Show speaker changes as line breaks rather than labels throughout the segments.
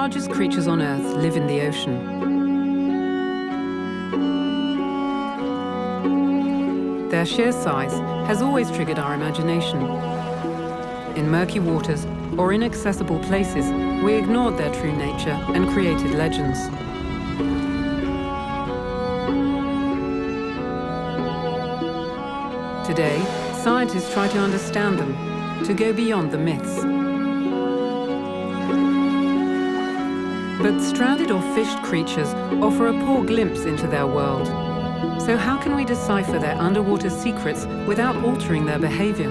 largest creatures on Earth live in the ocean. Their sheer size has always triggered our imagination. In murky waters or inaccessible places, we ignored their true nature and created legends. Today, scientists try to understand them, to go beyond the myths. But stranded or fished creatures offer a poor glimpse into their world. So how can we decipher their underwater secrets without altering their behavior?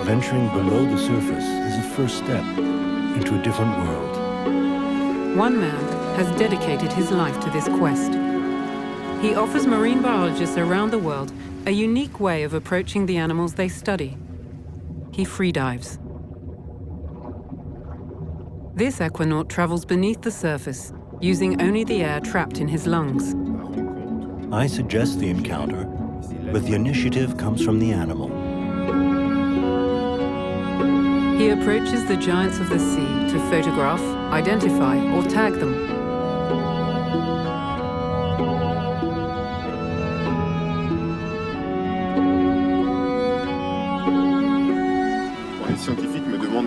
Venturing below the surface is a first step into a different world.
One man has dedicated his life to this quest. He offers marine biologists around the world a unique way of approaching the animals they study. He freedives. This aquanaut travels beneath the surface, using only the air trapped in his lungs.
I suggest the encounter, but the initiative comes from the animal.
He approaches the giants of the sea to photograph, identify, or tag them.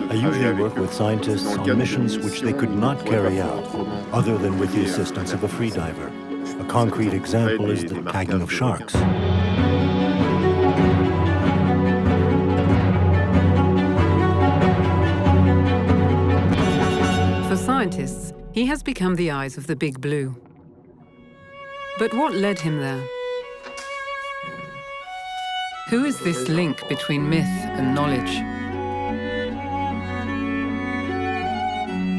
I usually work with scientists on missions which they could not carry out, other than with the assistance of a freediver. A concrete example is the tagging of sharks.
For scientists, he has become the eyes of the Big Blue. But what led him there? Who is this link between myth and knowledge?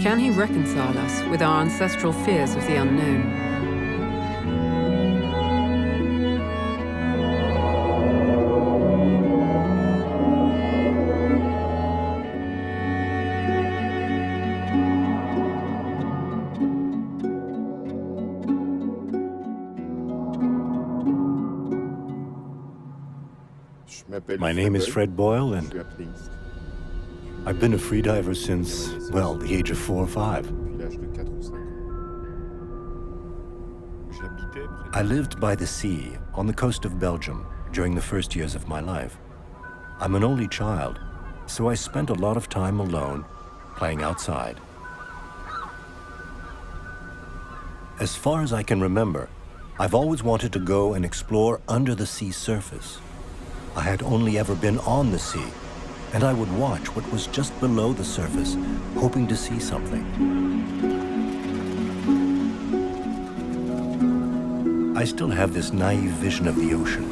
Can he reconcile us with our ancestral fears of the unknown?
My name is Fred Buyle, and I've been a freediver since, well, the age of 4 or 5. I lived by the sea on the coast of Belgium during the first years of my life. I'm an only child, so I spent a lot of time alone, playing outside. As far as I can remember, I've always wanted to go and explore under the sea surface. I had only ever been on the sea, and I would watch what was just below the surface, hoping to see something. I still have this naive vision of the ocean.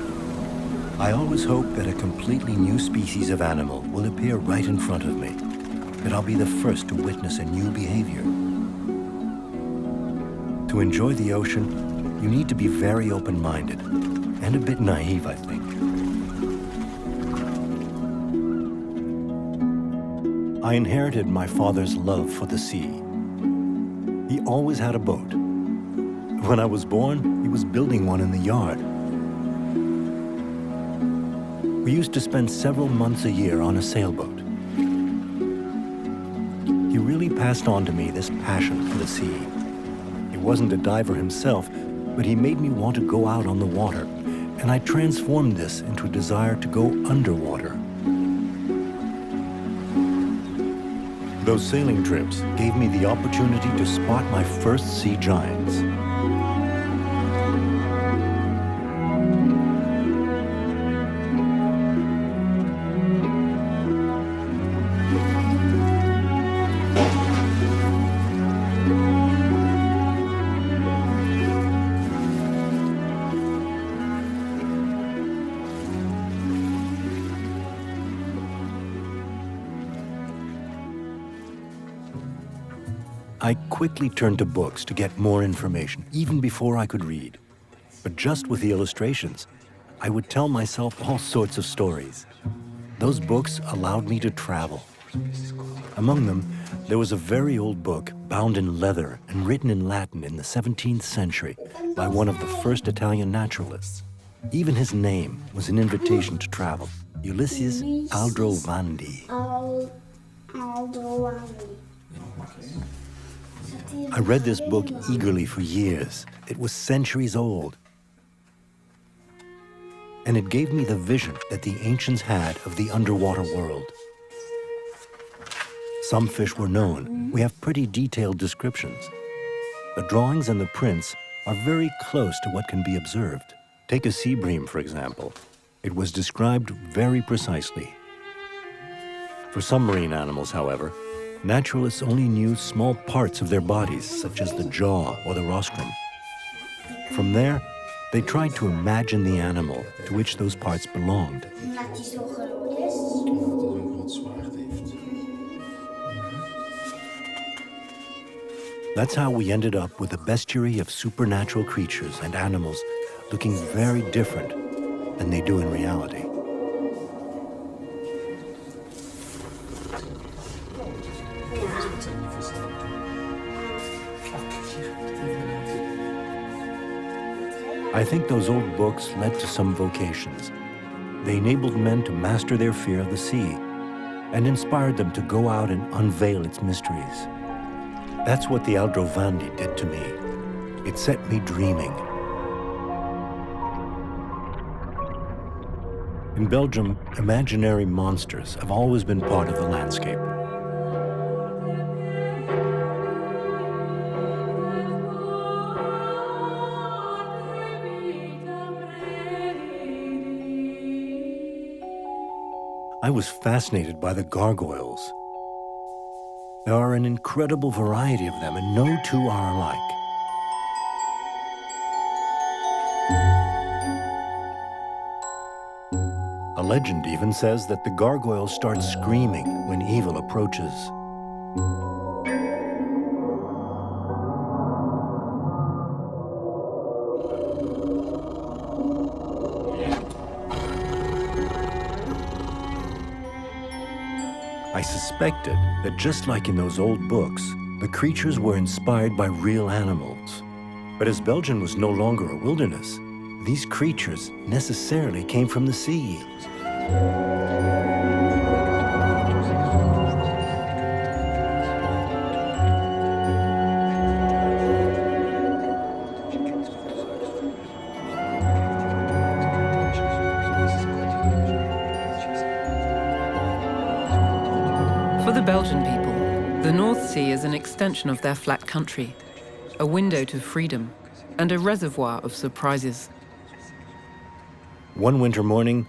I always hope that a completely new species of animal will appear right in front of me, that I'll be the first to witness a new behavior. To enjoy the ocean, you need to be very open-minded, and a bit naive, I think. I inherited my father's love for the sea. He always had a boat. When I was born, he was building one in the yard. We used to spend several months a year on a sailboat. He really passed on to me this passion for the sea. He wasn't a diver himself, but he made me want to go out on the water, and I transformed this into a desire to go underwater. Those sailing trips gave me the opportunity to spot my first sea giants. I quickly turned to books to get more information, even before I could read. But just with the illustrations, I would tell myself all sorts of stories. Those books allowed me to travel. Among them, there was a very old book bound in leather and written in Latin in the 17th century by one of the first Italian naturalists. Even his name was an invitation to travel, Ulysses Aldrovandi. I read this book eagerly for years. It was centuries old. And it gave me the vision that the ancients had of the underwater world. Some fish were known. We have pretty detailed descriptions. The drawings and the prints are very close to what can be observed. Take a sea bream, for example. It was described very precisely. For some marine animals, however, naturalists only knew small parts of their bodies, such as the jaw or the rostrum. From there, they tried to imagine the animal to which those parts belonged. That's how we ended up with a bestiary of supernatural creatures and animals looking very different than they do in reality. I think those old books led to some vocations. They enabled men to master their fear of the sea and inspired them to go out and unveil its mysteries. That's what the Aldrovandi did to me. It set me dreaming. In Belgium, imaginary monsters have always been part of the landscape. I was fascinated by the gargoyles. There are an incredible variety of them, and no two are alike. A legend even says that the gargoyles start screaming when evil approaches. I suspected that just like in those old books, the creatures were inspired by real animals. But as Belgium was no longer a wilderness, these creatures necessarily came from the sea.
For the Belgian people, the North Sea is an extension of their flat country, a window to freedom, and a reservoir of surprises.
One winter morning,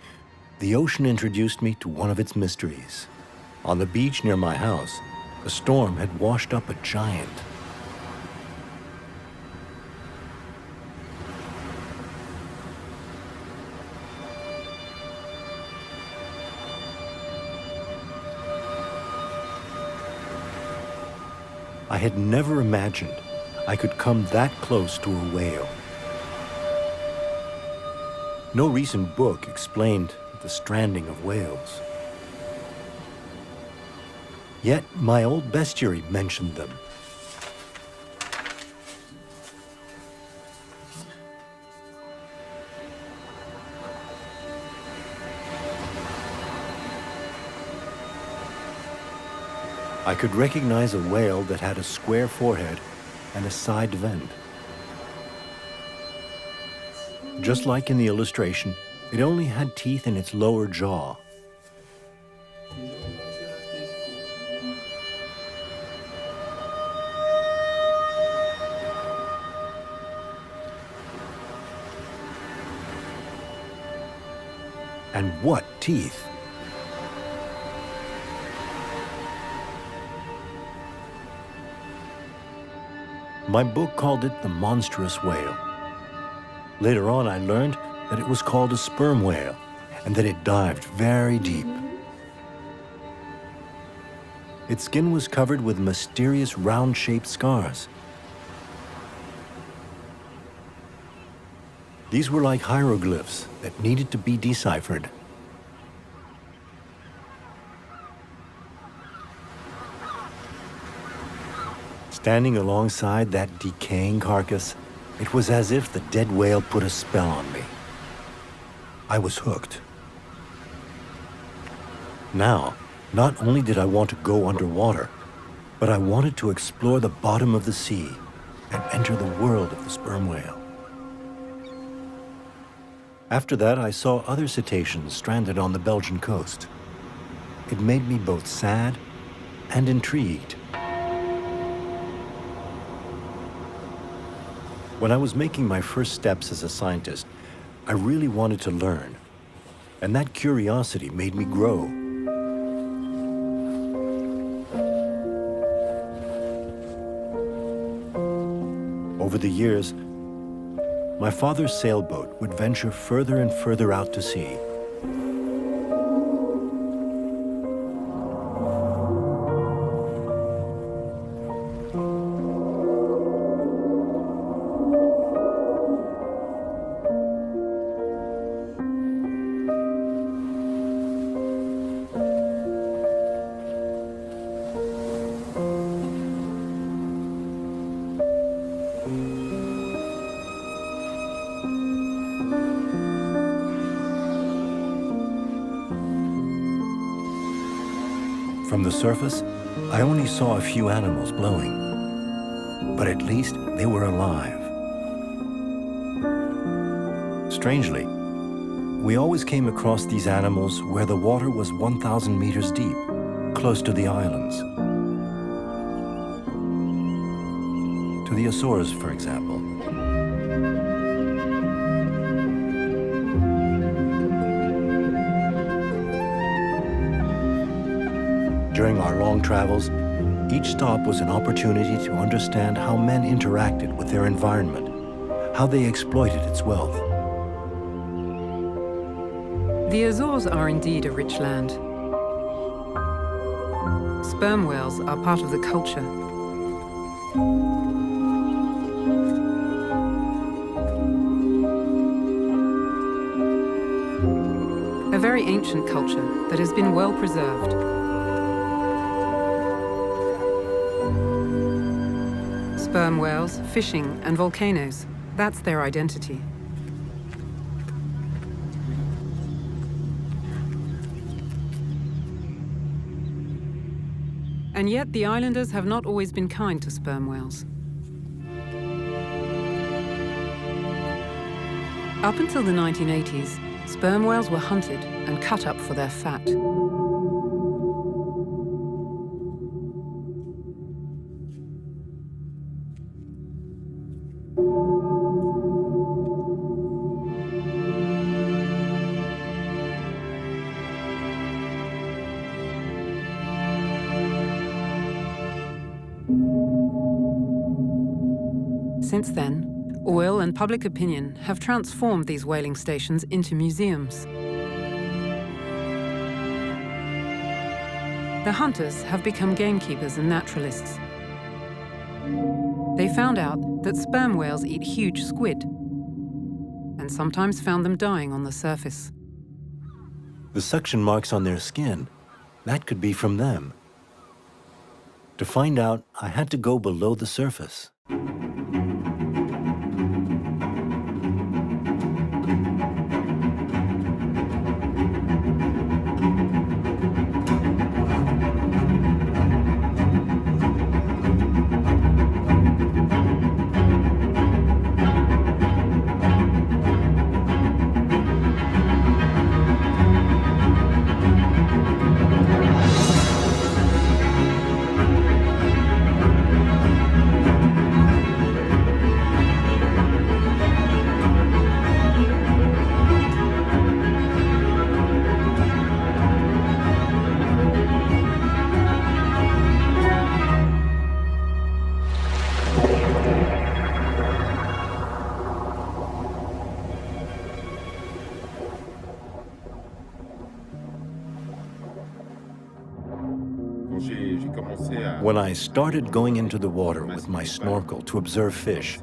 the ocean introduced me to one of its mysteries. On the beach near my house, a storm had washed up a giant. I had never imagined I could come that close to a whale. No recent book explained the stranding of whales. Yet my old bestiary mentioned them. I could recognize a whale that had a square forehead and a side vent. Just like in the illustration, it only had teeth in its lower jaw. And what teeth! My book called it the monstrous whale. Later on, I learned that it was called a sperm whale and that it dived very deep. Its skin was covered with mysterious round-shaped scars. These were like hieroglyphs that needed to be deciphered. Standing alongside that decaying carcass, it was as if the dead whale put a spell on me. I was hooked. Now, not only did I want to go underwater, but But I wanted to explore the bottom of the sea and enter the world of the sperm whale. After that, I saw other cetaceans stranded on the Belgian coast. It made me both sad and intrigued. When I was making my first steps as a scientist, I really wanted to learn, and that curiosity made me grow. Over the years, my father's sailboat would venture further and further out to sea. From the surface, I only saw a few animals blowing, but at least they were alive. Strangely, we always came across these animals where the water was 1,000 meters deep, close to the islands. To the Azores, for example. During our long travels, each stop was an opportunity to understand how men interacted with their environment, how they exploited its wealth.
The Azores are indeed a rich land. Sperm whales are part of the culture. A very ancient culture that has been well preserved. Sperm whales, fishing, and volcanoes, that's their identity. And yet the islanders have not always been kind to sperm whales. Up until the 1980s, sperm whales were hunted and cut up for their fat. Since then, oil and public opinion have transformed these whaling stations into museums. The hunters have become gamekeepers and naturalists. They found out that sperm whales eat huge squid, and sometimes found them dying on the surface.
The suction marks on their skin, that could be from them. To find out, I had to go below the surface. When I started going into the water with my snorkel to observe fish,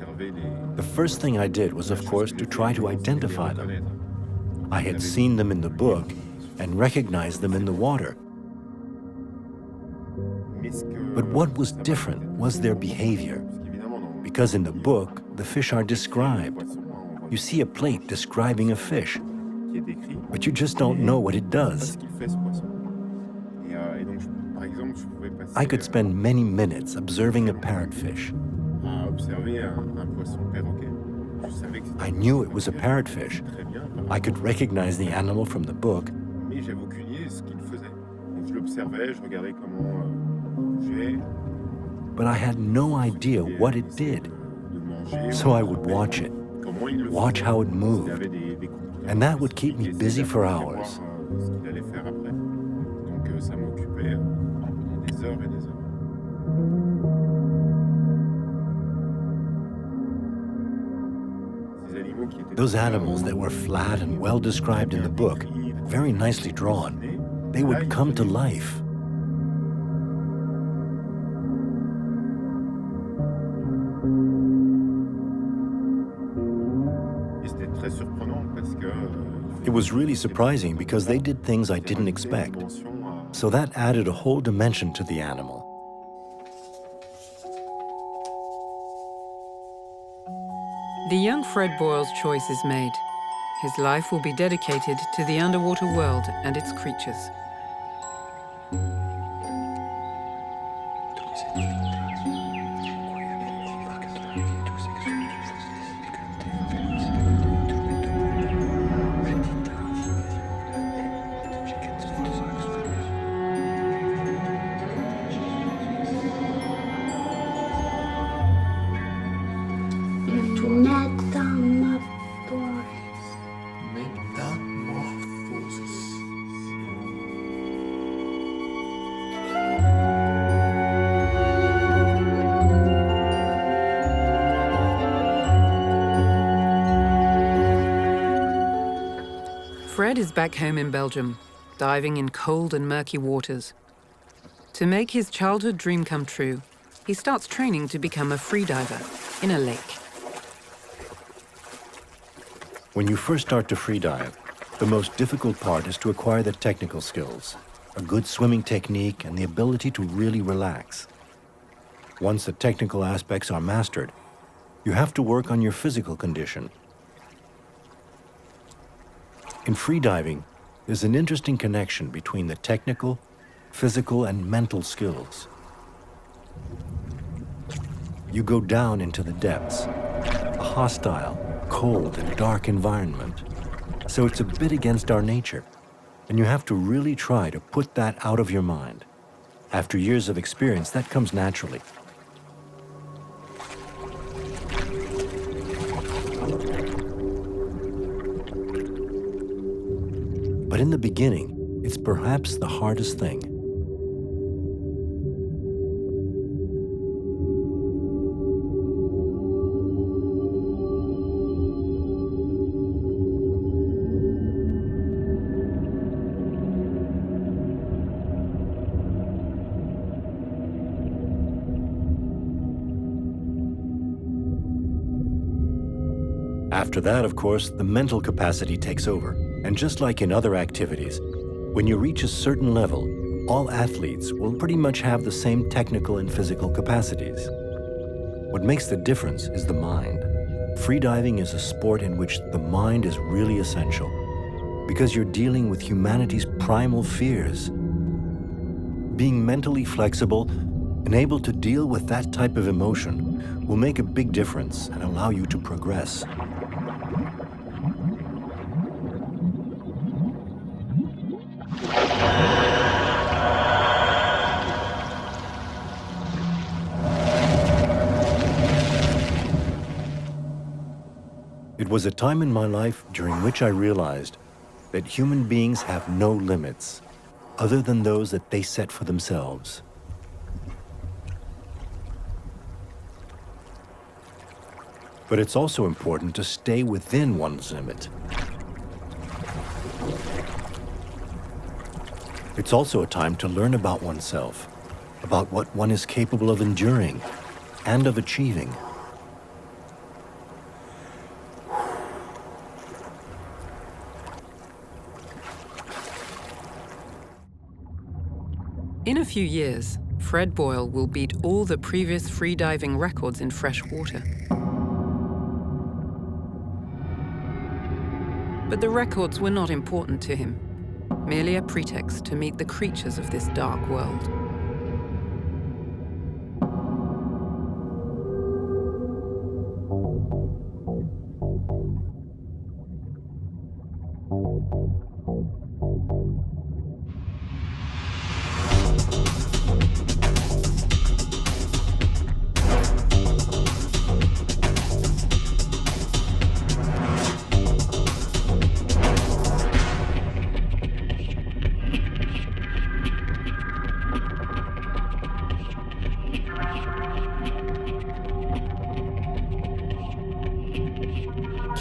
the first thing I did was, of course, to try to identify them. I had seen them in the book and recognized them in the water. But what was different was their behavior. Because in the book, the fish are described. You see a plate describing a fish, but you just don't know what it does. I could spend many minutes observing a parrotfish.
à observer un poisson perroquet. Je savais que
I
c'était
knew it was a parrotfish.
très bien,
I could recognize the animal from the book,
mais j'avais aucune idée de ce qu'il faisait. Donc je l'observais, je regardais comment bougeait,
but I had no idea what it did.
de manger.
So I would watch it,
Comment il le
watch
faisait.
how it
S'il
moved,
avait des comportements
and that would keep me
spécifiques,
busy
essayer
for
d'apprendre à
hours.
voir, ce qu'il allait faire après. Donc ça m'occupait pendant des heures et des heures. Ces animaux qui étaient
Those animals that were flat and well described in the book, very nicely drawn, they would come to life.
Et c'était très surprenant parce que
It was really surprising because they did things I didn't expect. So that added a whole dimension to the animal.
The young Fred Buyle's choice is made. His life will be dedicated to the underwater world and its creatures.
Metamorphosis.
Fred is back home in Belgium, diving in cold and murky waters. To make his childhood dream come true, he starts training to become a freediver in a lake.
When you first start to freedive, the most difficult part is to acquire the technical skills, a good swimming technique, and the ability to really relax. Once the technical aspects are mastered, you have to work on your physical condition. In freediving, there's an interesting connection between the technical, physical, and mental skills. You go down into the depths, a hostile, cold, and dark environment. So it's a bit against our nature, and you have to really try to put that out of your mind. After years of experience, that comes naturally. But in the beginning, it's perhaps the hardest thing. After that, of course, the mental capacity takes over. And just like in other activities, when you reach a certain level, all athletes will pretty much have the same technical and physical capacities. What makes the difference is the mind. Freediving is a sport in which the mind is really essential, because you're dealing with humanity's primal fears. Being mentally flexible and able to deal with that type of emotion will make a big difference and allow you to progress. It was a time in my life during which I realized that human beings have no limits other than those that they set for themselves. But it's also important to stay within one's limit. It's also a time to learn about oneself, about what one is capable of enduring and of achieving.
In a few years, Fred Buyle will beat all the previous freediving records in fresh water. But the records were not important to him, merely a pretext to meet the creatures of this dark world.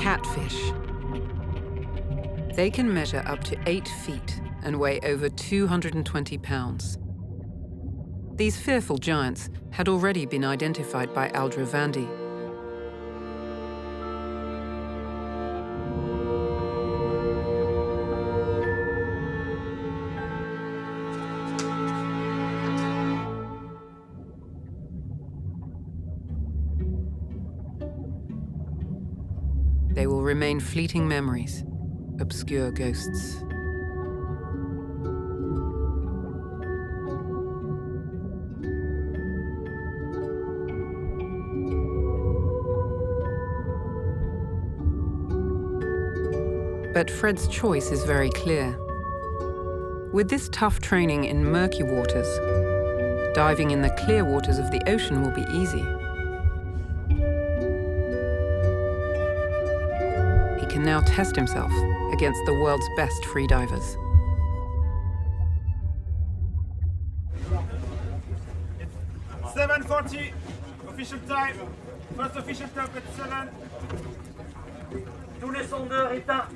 catfish. They can measure up to 8 feet and weigh over 220 pounds. These fearful giants had already been identified by Aldrovandi. They will remain fleeting memories, obscure ghosts. But Fred's choice is very clear. With this tough training in murky waters, diving in the clear waters of the ocean will be easy. He can now test himself against the world's best freedivers.
It's 7:40, official time. First official time at 7. Tous les sondeurs éteints.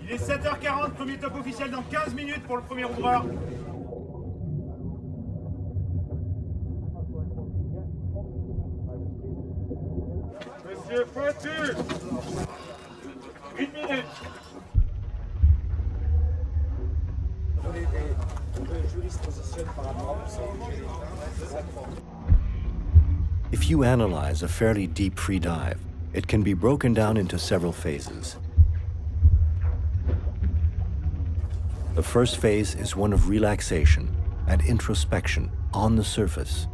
Il est 7h40, premier top officiel dans 15 minutes pour le premier ouvreur. Monsieur Pointu, 1 minute.
If you analyze a fairly deep free dive, it can be broken down into several phases. The first phase is one of relaxation and introspection on the surface,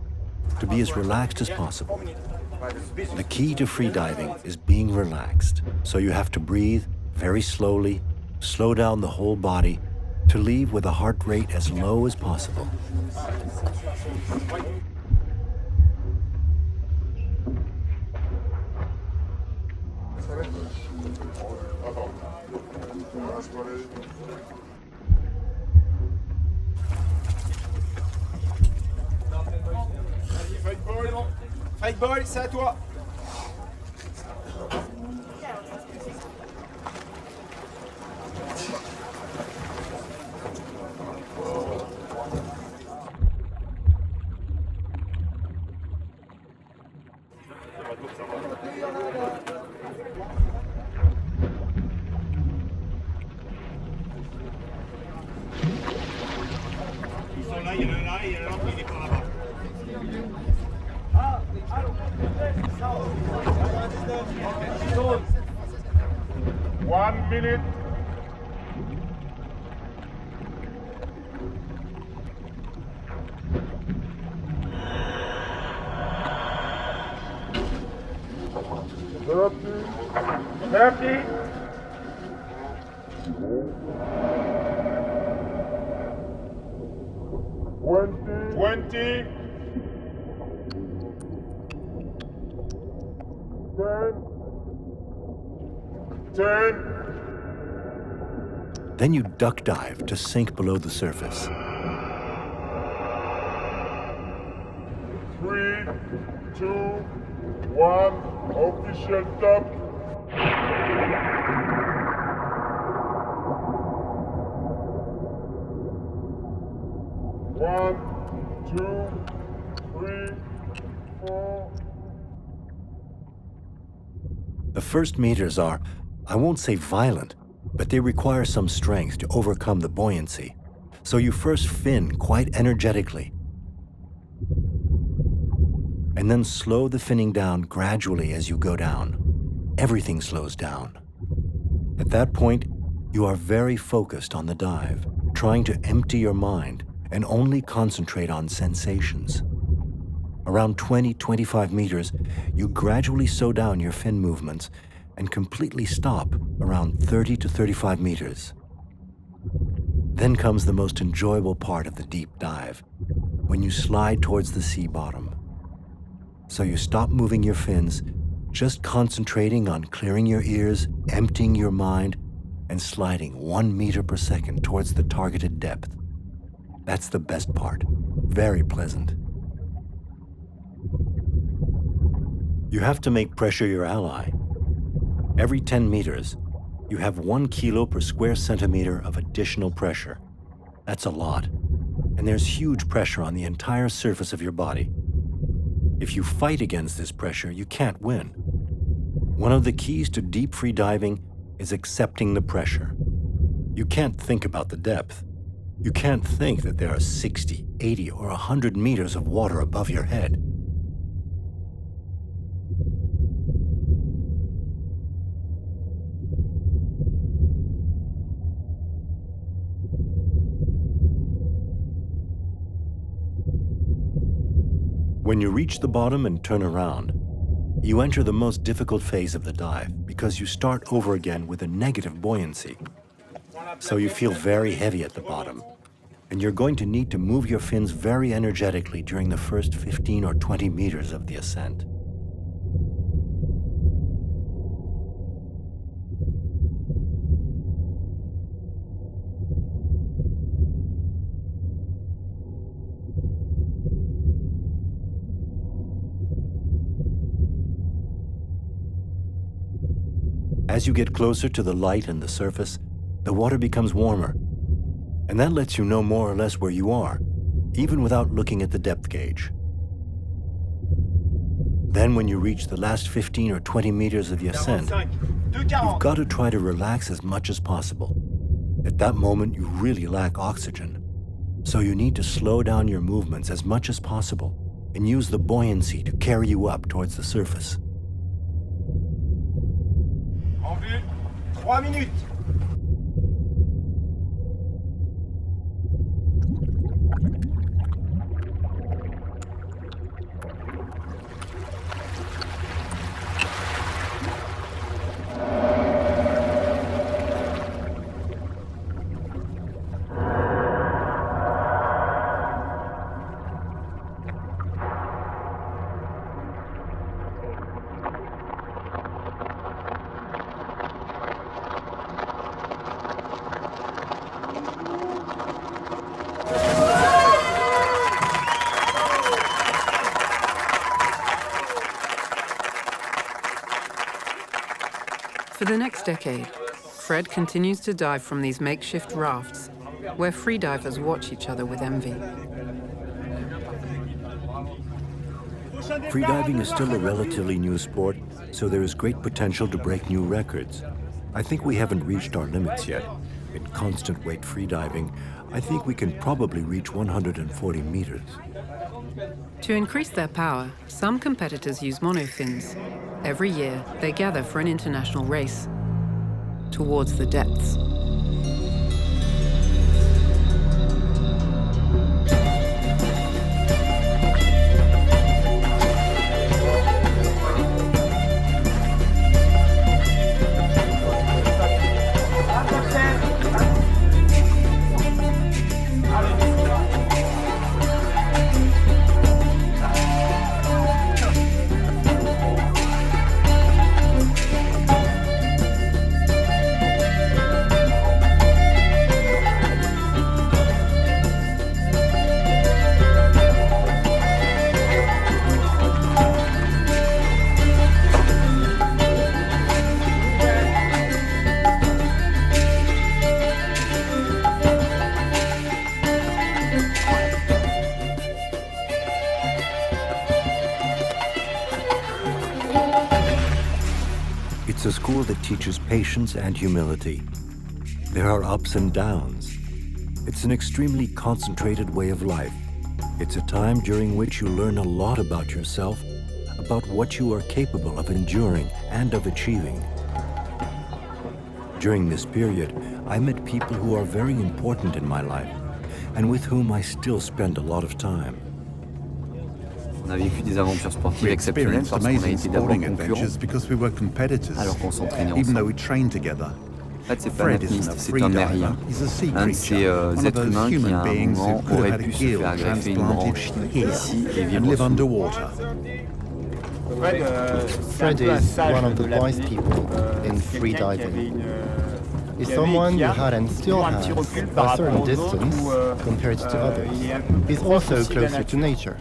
to be as relaxed as possible. The key to free diving is being relaxed, so you have to breathe very slowly, slow down the whole body, to leave with a heart rate as low as possible.
Fred Buyle, c'est à toi. Ils sont là, il y en a là et il y en a l'autre qui est par là-bas. 1 minute. Thirty. 20. 10.
Then you duck dive to sink below the surface.
3, 2, 1, official top. One, 2, 3, 4.
The first meters are, I won't say violent, but they require some strength to overcome the buoyancy. So you first fin quite energetically, and then slow the finning down gradually as you go down. Everything slows down. At that point, you are very focused on the dive, trying to empty your mind and only concentrate on sensations. Around 20-25 meters, you gradually slow down your fin movements and completely stop around 30 to 35 meters. Then comes the most enjoyable part of the deep dive, when you slide towards the sea bottom. So you stop moving your fins, just concentrating on clearing your ears, emptying your mind, and sliding 1 meter per second towards the targeted depth. That's the best part. Very pleasant. You have to make pressure your ally. Every 10 meters, you have 1 kilo per square centimeter of additional pressure. That's a lot. And there's huge pressure on the entire surface of your body. If you fight against this pressure, you can't win. One of the keys to deep free diving is accepting the pressure. You can't think about the depth. You can't think that there are 60, 80, or 100 meters of water above your head. When you reach the bottom and turn around, you enter the most difficult phase of the dive because you start over again with a negative buoyancy. So you feel very heavy at the bottom, and you're going to need to move your fins very energetically during the first 15 or 20 meters of the ascent. As you get closer to the light and the surface, the water becomes warmer, and that lets you know more or less where you are, even without looking at the depth gauge. Then when you reach the last 15 or 20 meters of the ascent, you've got to try to relax as much as possible. At that moment, you really lack oxygen, so you need to slow down your movements as much as possible and use the buoyancy to carry you up towards the surface.
En vue, 3 minutes.
For the next decade, Fred continues to dive from these makeshift rafts, where freedivers watch each other with envy.
Freediving is still a relatively new sport, so there is great potential to break new records. I think we haven't reached our limits yet. In constant weight freediving, I think we can probably reach 140 meters.
To increase their power, some competitors use monofins. Every year, they gather for an international race towards the depths.
It's a school that teaches patience and humility. There are ups and downs. It's an extremely concentrated way of life. It's a time during which you learn a lot about yourself, about what you are capable of enduring and of achieving. During this period, I met people who are very important in my life and with whom I still spend a lot of time.
On a vécu des aventures sportives
We
exceptionnelles
experienced
parce qu'on a
amazing
été d'abord
sporting
concurrents,
adventures because we were competitors,
alors qu'on s'entraînait
even though
ensemble.
we trained together.
En fait, c'est pas
Fred
notre
isn't a
mist, c'est un
freediver,
aérien.
he's a sea
Un de ces
creature, one of
êtres
those
humains qui, à
human
un
beings who
moment,
could have
aurait
had a
pu se
gill
faire greffer une
transplanted
branche
here
ici et
and
vivre
live
sous.
underwater.
Fred is one of the wise people in freediving. He's someone who had and still has a certain distance compared to others. He's also closer to nature.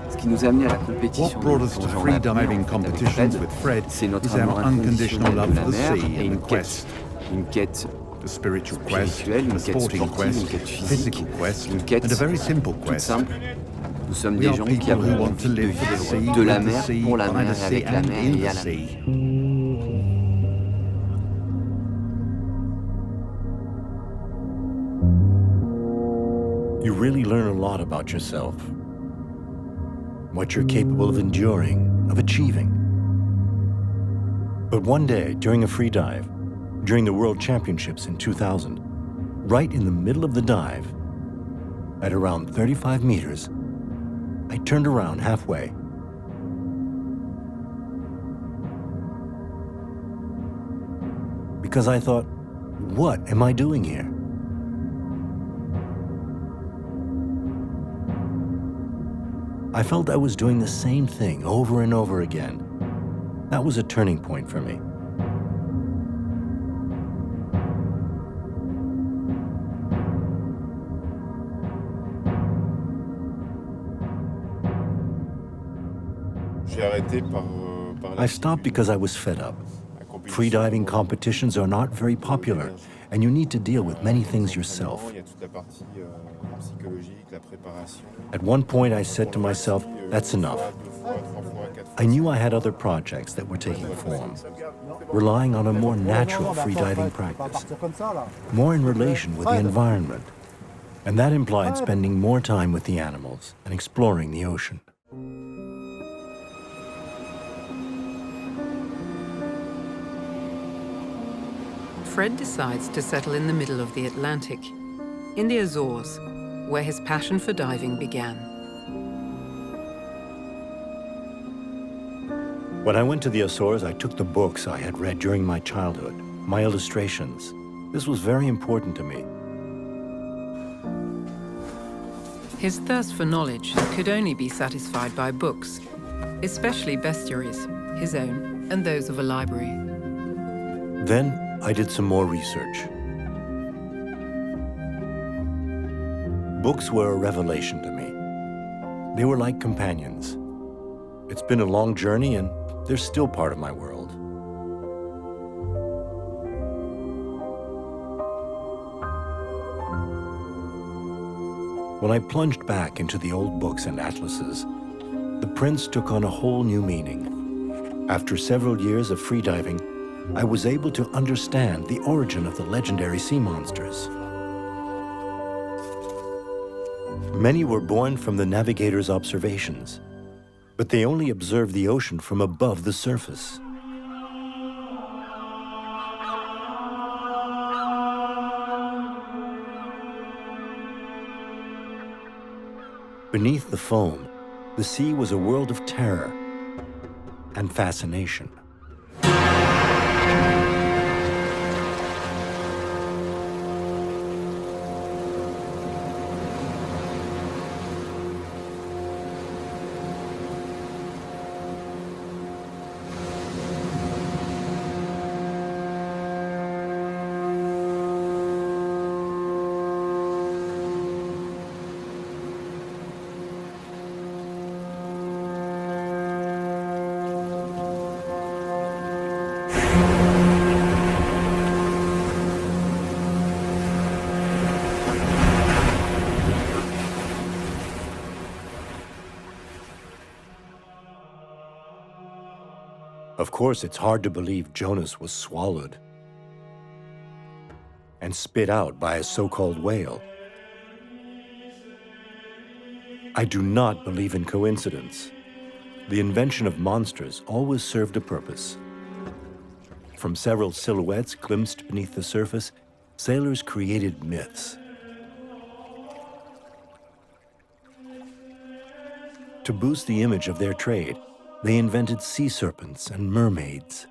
Ce qui nous a amené à la compétition
What brought us to
de plongée en apnée,
freediving
en fait, avec
competitions
Fred,
with Fred
c'est notre
is our
amour
unconditional
inconditionnel
love
de
for
la
the
mer
sea
et
and the quest.
une quête
The spiritual quest,
spirituelle,
the
une quête
sporting
sportive, une
quest,
quête physique,
physical quest,
une quête
and a very simple
toute
quest.
simple. Nous sommes
We
des
are
gens qui
people
avons
who want to
envie de
live for the sea,
vivre de la
with the
mer,
sea,
pour la
by
mer
the
et
sea,
avec la
and
mer
in
et à
the
la mer.
sea.
You really learn a lot about yourself, what you're capable of enduring, of achieving. But one day, during a free dive, during the World Championships in 2000, right in the middle of the dive, at around 35 meters, I turned around halfway. Because I thought, what am I doing here? I felt I was doing the same thing over and over again. That was a turning point for me.
J'ai arrêté par
I stopped because I was fed up. Freediving competitions are not very popular, and you need to deal with many things yourself.
Il y a toute la partie psychologique, la préparation.
At one point, I said to myself, that's enough. I knew I had other projects that were taking form, relying on a more natural freediving practice, more in relation with the environment. And that implied spending more time with the animals and exploring the ocean.
Fred decides to settle in the middle of the Atlantic, in the Azores, where his passion for diving began.
When I went to the Azores, I took the books I had read during my childhood, my illustrations. This was very important to me.
His thirst for knowledge could only be satisfied by books, especially bestiaries, his own and those of a library.
Then I did some more research. Books were a revelation to me. They were like companions. It's been a long journey, and they're still part of my world. When I plunged back into the old books and atlases, the prince took on a whole new meaning. After several years of freediving, I was able to understand the origin of the legendary sea monsters. Many were born from the navigator's observations, but they only observed the ocean from above the surface. Beneath the foam, the sea was a world of terror and fascination. Of course, it's hard to believe Jonas was swallowed and spit out by a so-called whale. I do not believe in coincidence. The invention of monsters always served a purpose. From several silhouettes glimpsed beneath the surface, sailors created myths. To boost the image of their trade, they invented sea serpents and mermaids.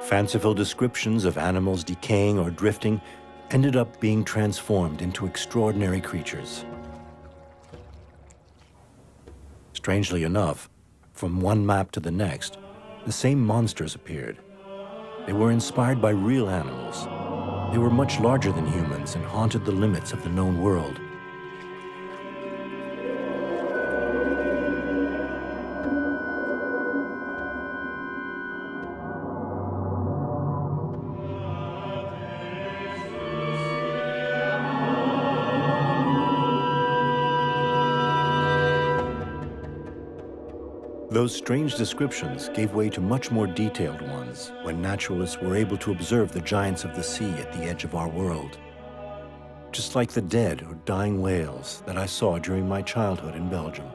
Fanciful descriptions of animals decaying or drifting ended up being transformed into extraordinary creatures. Strangely enough, from one map to the next, the same monsters appeared. They were inspired by real animals. They were much larger than humans and haunted the limits of the known world. Those strange descriptions gave way to much more detailed ones when naturalists were able to observe the giants of the sea at the edge of our world. Just like the dead or dying whales that I saw during my childhood in Belgium.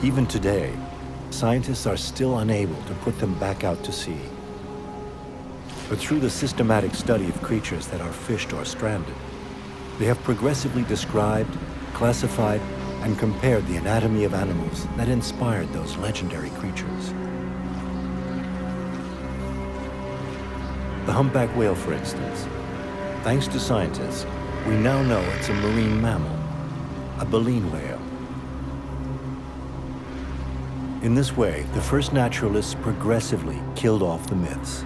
Even today, scientists are still unable to put them back out to sea. But through the systematic study of creatures that are fished or stranded, they have progressively described, classified, and compared the anatomy of animals that inspired those legendary creatures. The humpback whale, for instance. Thanks to scientists, we now know it's a marine mammal, a baleen whale. In this way, the first naturalists progressively killed off the myths.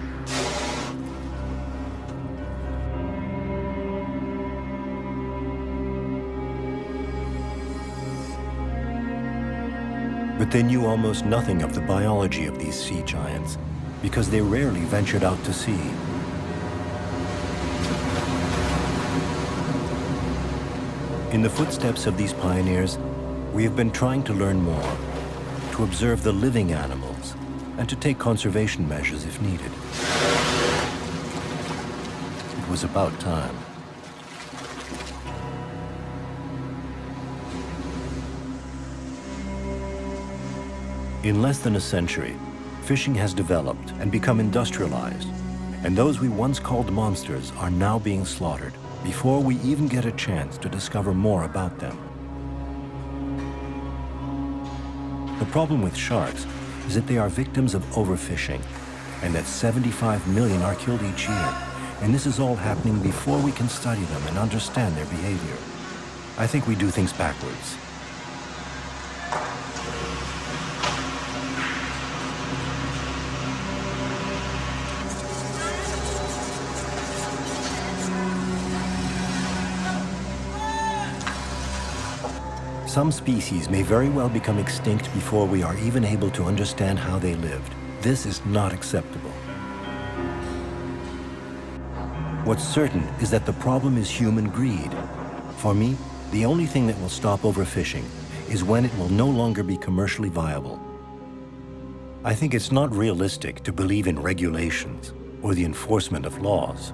But they knew almost nothing of the biology of these sea giants because they rarely ventured out to sea. In the footsteps of these pioneers, we have been trying to learn more, to observe the living animals, and to take conservation measures if needed. It was about time. In less than a century, fishing has developed and become industrialized, and those we once called monsters are now being slaughtered before we even get a chance to discover more about them. The problem with sharks is that they are victims of overfishing, and that 75 million are killed each year, and this is all happening before we can study them and understand their behavior. I think we do things backwards. Some species may very well become extinct before we are even able to understand how they lived. This is not acceptable. What's certain is that the problem is human greed. For me, the only thing that will stop overfishing is when it will no longer be commercially viable. I think it's not realistic to believe in regulations or the enforcement of laws.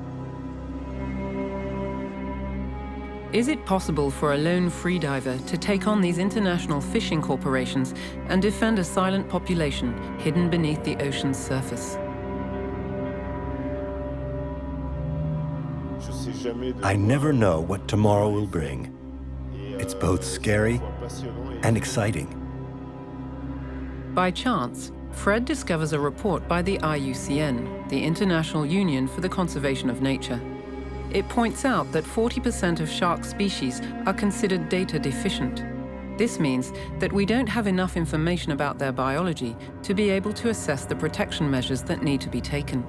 Is it possible for a lone freediver to take on these international fishing corporations and defend a silent population hidden beneath the ocean's surface?
I never know what tomorrow will bring. It's both scary and exciting.
By chance, Fred discovers a report by the IUCN, the International Union for the Conservation of Nature. It points out that 40% of shark species are considered data deficient. This means that we don't have enough information about their biology to be able to assess the protection measures that need to be taken.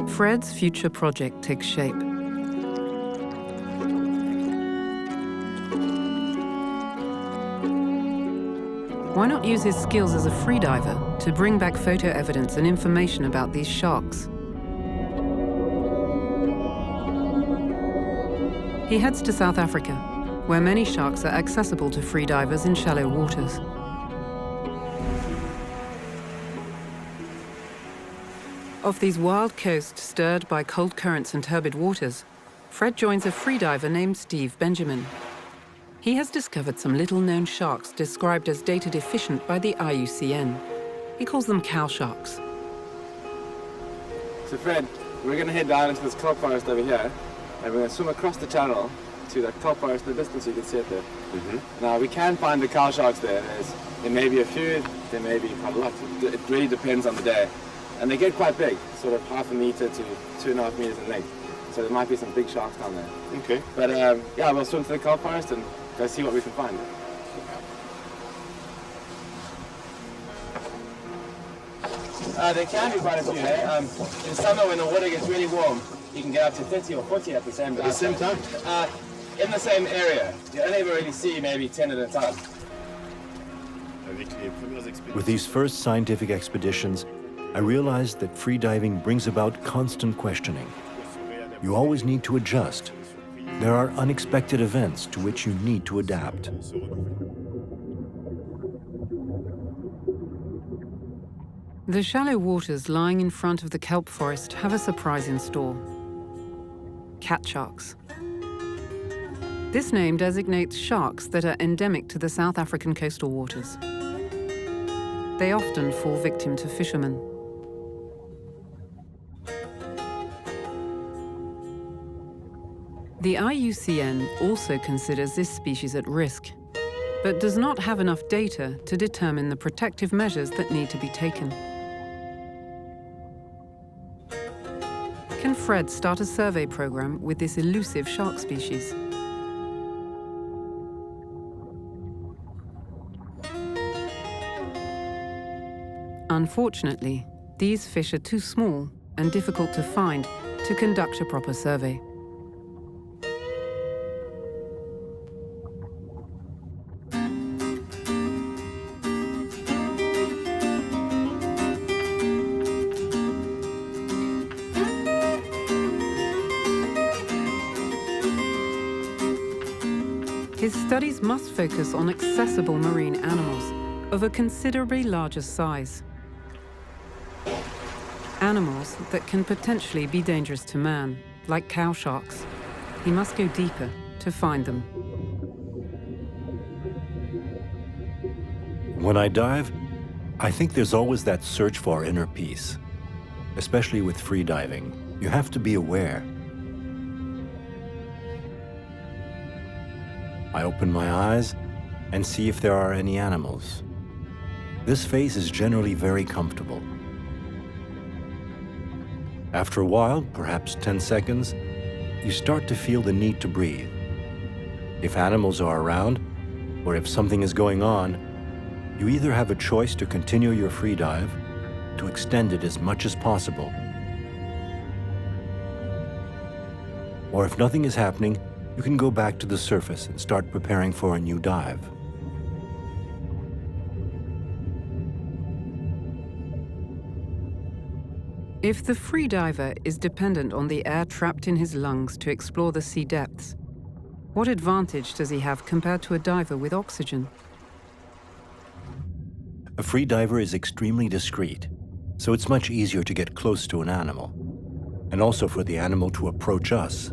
Fred's future project takes shape. Why not use his skills as a freediver to bring back photo evidence and information about these sharks? He heads to South Africa, where many sharks are accessible to freedivers in shallow waters. Off these wild coasts stirred by cold currents and turbid waters, Fred joins a freediver named Steve Benjamin. He has discovered some little-known sharks described as data deficient by the IUCN. He calls them cow sharks.
So Fred, we're going to head down into this kelp forest over here, and we're going to swim across the channel to that kelp forest in the distance. You can see it there. Now we can find the cow sharks there. There may be a few, there may be quite a lot. It really depends on the day. And they get quite big, sort of 0.5 meter to 2.5 meters in length. So there might be some big sharks down there.
Okay.
But yeah, we'll swim to the kelp forest and go see what we can find. There can be quite a few. In summer when the water gets really warm, you can get up to 30 or 40 at the same time.
At the same time?
In the same area. You only ever really see maybe 10 at a time.
With these first scientific expeditions, I realized that freediving brings about constant questioning. You always need to adjust. There are unexpected events to which you need to adapt.
The shallow waters lying in front of the kelp forest have a surprise in store. Cat sharks. This name designates sharks that are endemic to the South African coastal waters. They often fall victim to fishermen. The IUCN also considers this species at risk, but does not have enough data to determine the protective measures that need to be taken. Can Fred start a survey program with this elusive shark species? Unfortunately, these fish are too small and difficult to find to conduct a proper survey. His studies must focus on accessible marine animals of a considerably larger size. Animals that can potentially be dangerous to man, like cow sharks. He must go deeper to find them.
When I dive, I think there's always that search for inner peace. Especially with freediving, you have to be aware. I open my eyes and see if there are any animals. This phase is generally very comfortable. After a while, perhaps 10 seconds, you start to feel the need to breathe. If animals are around, or if something is going on, you either have a choice to continue your free dive, to extend it as much as possible, or if nothing is happening, you can go back to the surface and start preparing for a new dive.
If the freediver is dependent on the air trapped in his lungs to explore the sea depths, what advantage does he have compared to a diver with oxygen?
A freediver is extremely discreet, so it's much easier to get close to an animal, and also for the animal to approach us.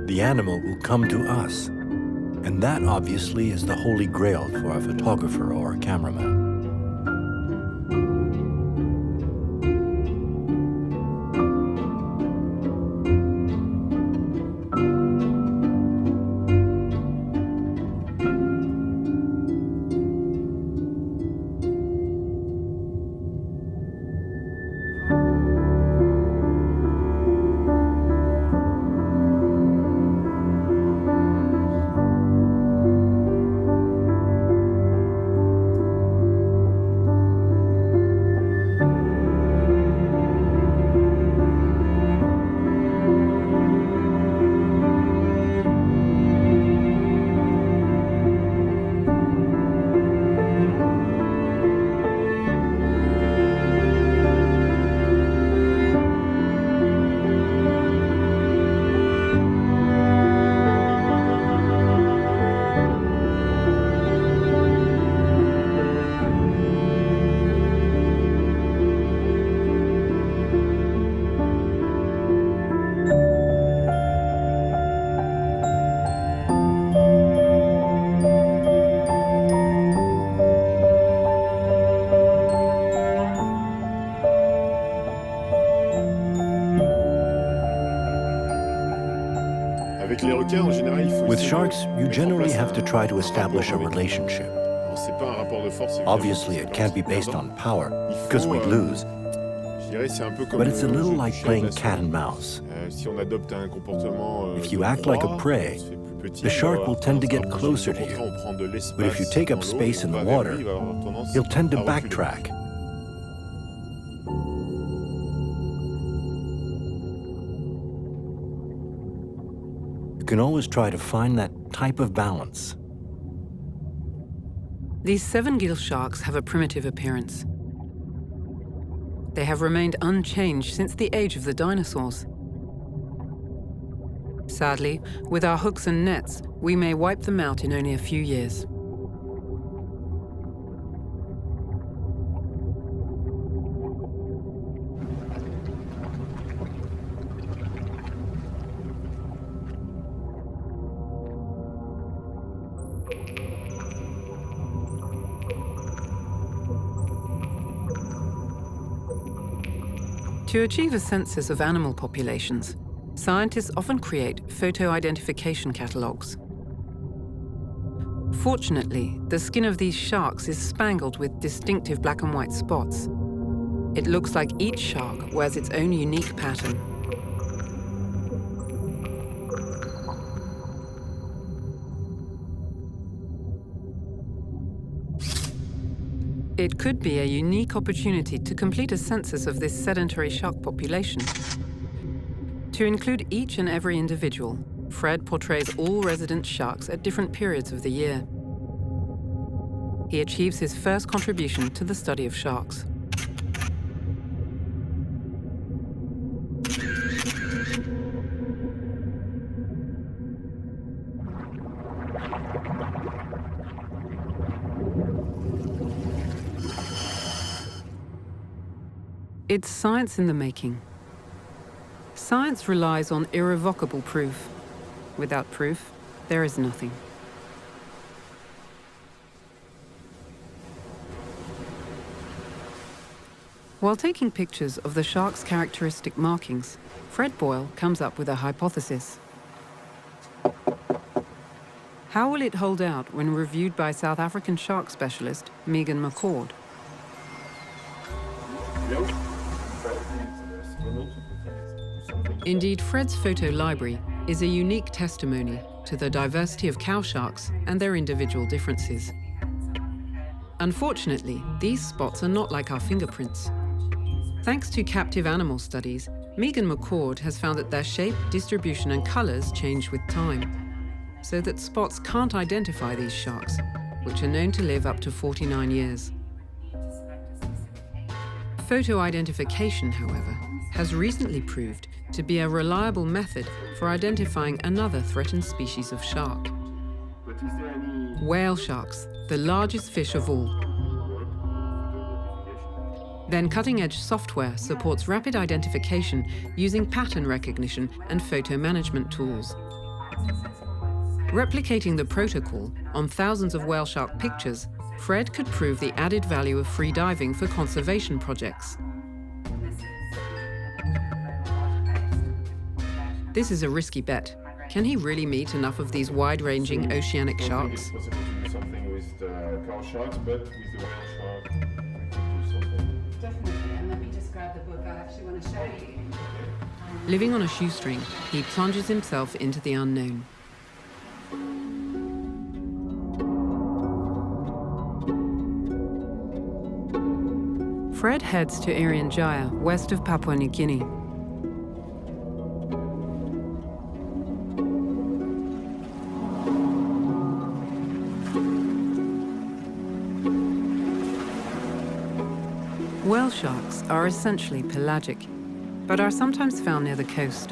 The animal will come to us, and that obviously is the holy grail for a photographer or a cameraman.
Avec les requins, en général, il faut
With
essayer
sharks,
de
you
mettre en
generally
place
have to try to
un
establish a
rapport avec eux.
relationship.
Alors, c'est pas un rapport de force, évidemment,
Obviously,
c'est
it
pas
can't be
aussi
based
perdant.
on power,
Il faut,
because we'd lose.
Je dirais c'est un peu comme
But it's a
le
little
jeu du
like
chat et de
playing
la
cat
souris.
and mouse.
Si on adopte un comportement
If you
de
act like a
proie,
prey,
on se fait plus petit,
the shark will tend to get
on se
closer to
rapproche,
you.
on prend de l'espace
But if you take up
dans l'eau,
space in
on
the
va vers
water,
lui, il va avoir tendance
he'll tend to
à reculer.
backtrack. You can always try to find that type of balance.
These seven-gill sharks have a primitive appearance. They have remained unchanged since the age of the dinosaurs. Sadly, with our hooks and nets, we may wipe them out in only a few years. To achieve a census of animal populations, scientists often create photo identification catalogues. Fortunately, the skin of these sharks is spangled with distinctive black and white spots. It looks like each shark wears its own unique pattern. It could be a unique opportunity to complete a census of this sedentary shark population. To include each and every individual, Fred portrays all resident sharks at different periods of the year. He achieves his first contribution to the study of sharks. It's science in the making. Science relies on irrevocable proof. Without proof, there is nothing. While taking pictures of the shark's characteristic markings, Fred Buyle comes up with a hypothesis. How will it hold out when reviewed by South African shark specialist Megan McCord? Indeed, Fred's photo library is a unique testimony to the diversity of cow sharks and their individual differences. Unfortunately, these spots are not like our fingerprints. Thanks to captive animal studies, Megan McCord has found that their shape, distribution, and colors change with time, so that spots can't identify these sharks, which are known to live up to 49 years. Photo identification, however, has recently proved to be a reliable method for identifying another threatened species of shark. Whale sharks, the largest fish of all. Then cutting-edge software supports rapid identification using pattern recognition and photo management tools. Replicating the protocol on thousands of whale shark pictures, Fred could prove the added value of freediving for conservation projects. This is a risky bet. Can he really meet enough of these wide-ranging oceanic sharks?
It's possible to do something with the cow sharks, but with the whale shark, we could do something.
Definitely, and let me just grab the book. I actually want to show you.
Living on a shoestring, he plunges himself into the unknown. Fred heads to Irian Jaya, west of Papua New Guinea. Whale sharks are essentially pelagic, but are sometimes found near the coast.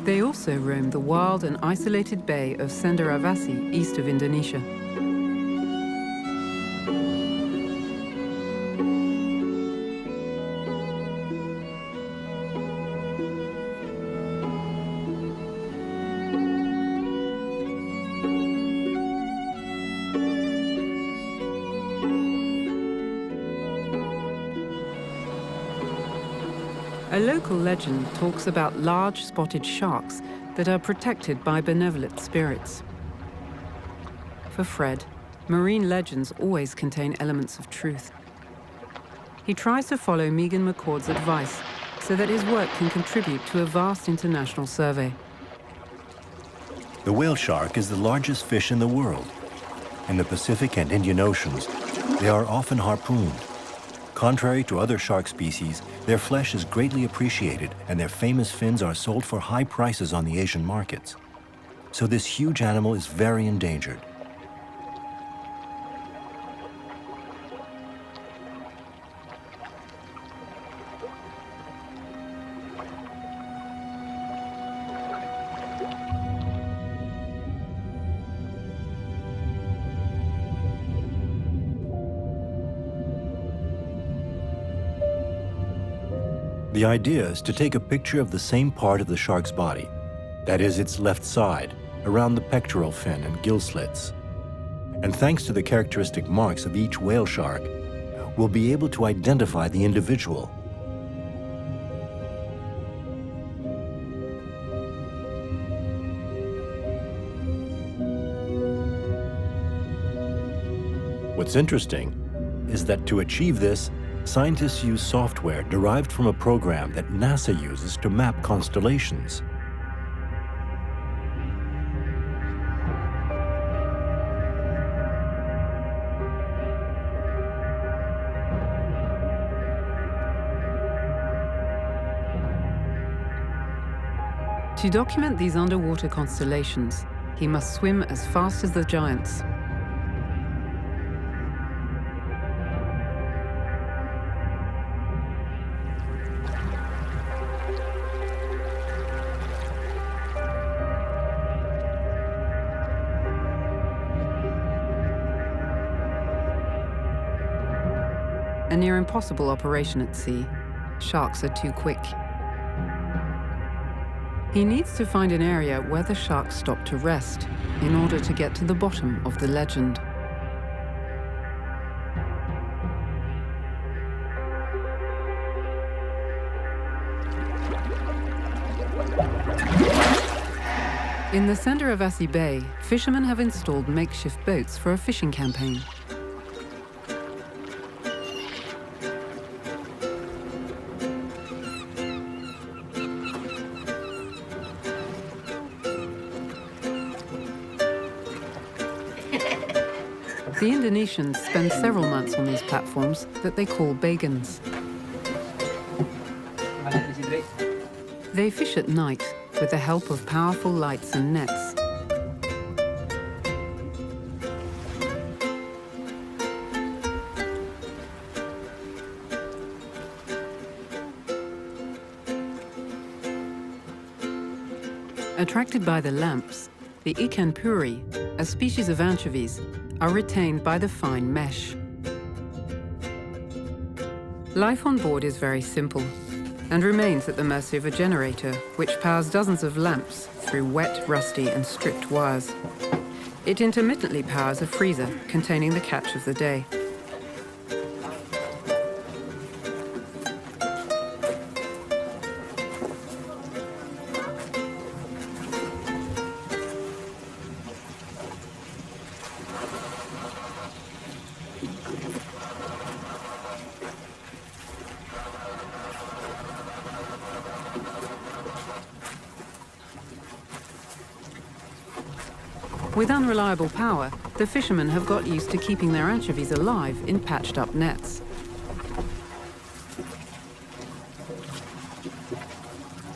They also roam the wild and isolated bay of Cenderawasih, east of Indonesia. A local legend talks about large spotted sharks that are protected by benevolent spirits. For Fred, marine legends always contain elements of truth. He tries to follow Megan McCord's advice so that his work can contribute to a vast international survey.
The whale shark is the largest fish in the world. In the Pacific and Indian Oceans, they are often harpooned. Contrary to other shark species, their flesh is greatly appreciated and their famous fins are sold for high prices on the Asian markets. So this huge animal is very endangered. The idea is to take a picture of the same part of the shark's body, that is, its left side, around the pectoral fin and gill slits. And thanks to the characteristic marks of each whale shark, we'll be able to identify the individual. What's interesting is that to achieve this, scientists use software derived from a program that NASA uses to map constellations.
To document these underwater constellations, he must swim as fast as the giants. A near impossible operation at sea. Sharks are too quick. He needs to find an area where the sharks stop to rest in order to get to the bottom of the legend. In the center of Assy Bay, fishermen have installed makeshift boats for a fishing campaign. The Indonesians spend several months on these platforms that they call bagans. They fish at night with the help of powerful lights and nets. Attracted by the lamps, the ikan puri, a species of anchovies, are retained by the fine mesh. Life on board is very simple and remains at the mercy of a generator, which powers dozens of lamps through wet, rusty, and stripped wires. It intermittently powers a freezer containing the catch of the day. With unreliable power, the fishermen have got used to keeping their anchovies alive in patched-up nets.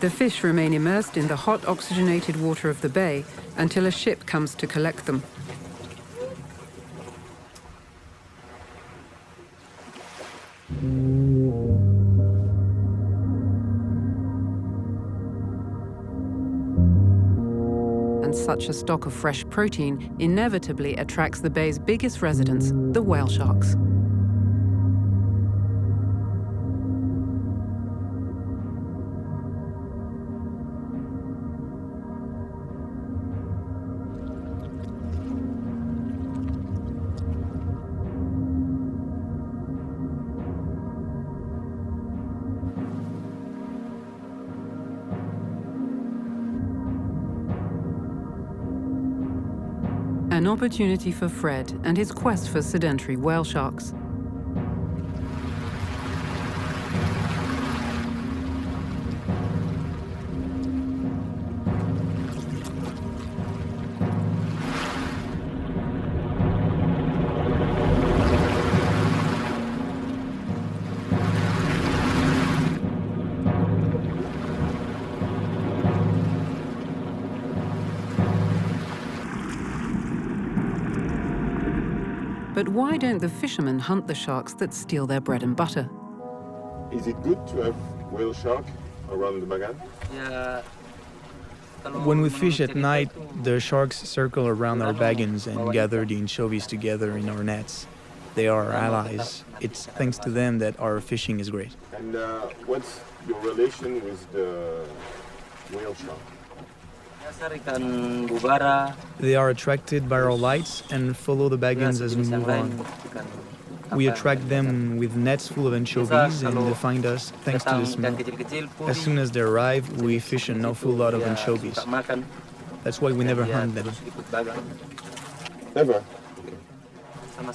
The fish remain immersed in the hot, oxygenated water of the bay until a ship comes to collect them. Such a stock of fresh protein inevitably attracts the bay's biggest residents, the whale sharks. An opportunity for Fred and his quest for sedentary whale sharks. But why don't the fishermen hunt the sharks that steal their bread and butter?
Is it good to have whale shark around the Bagan?
When we fish at night, the sharks circle around our bagans and gather the anchovies together in our nets. They are our allies. It's thanks to them that our fishing is great.
And what's your relation with the whale shark?
They are attracted by our lights and follow the bagans as we move on. We attract them with nets full of anchovies and they find us thanks to the smell. As soon as they arrive, we fish an awful lot of anchovies. That's why we never hunt them.
Never.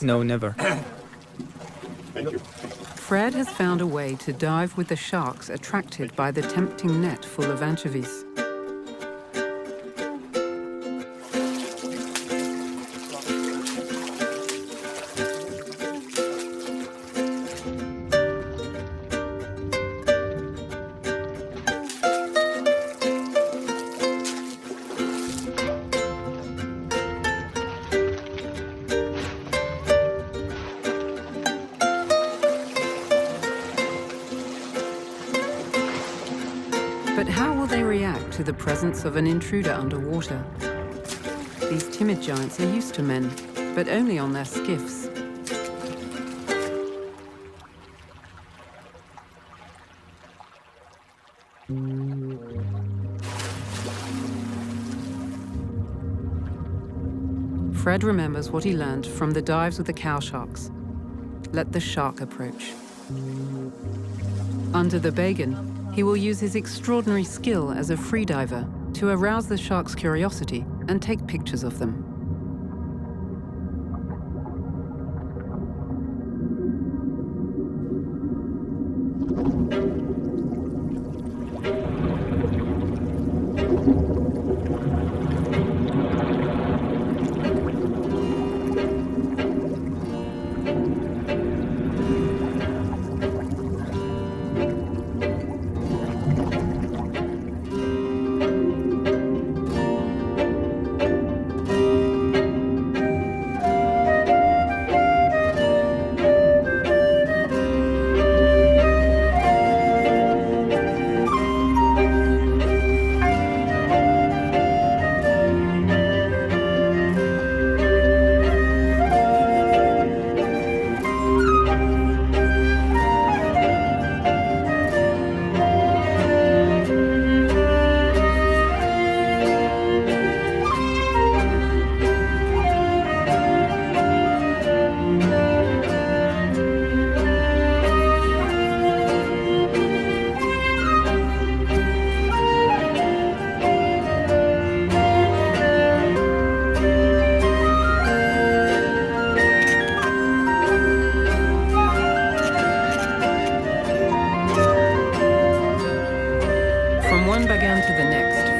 No, never.
Thank you.
Fred has found a way to dive with the sharks attracted by the tempting net full of anchovies. But how will they react to the presence of an intruder underwater? These timid giants are used to men, but only on their skiffs. Fred remembers what he learned from the dives with the cow sharks. Let the shark approach. Under the bagan, he will use his extraordinary skill as a freediver to arouse the shark's curiosity and take pictures of them.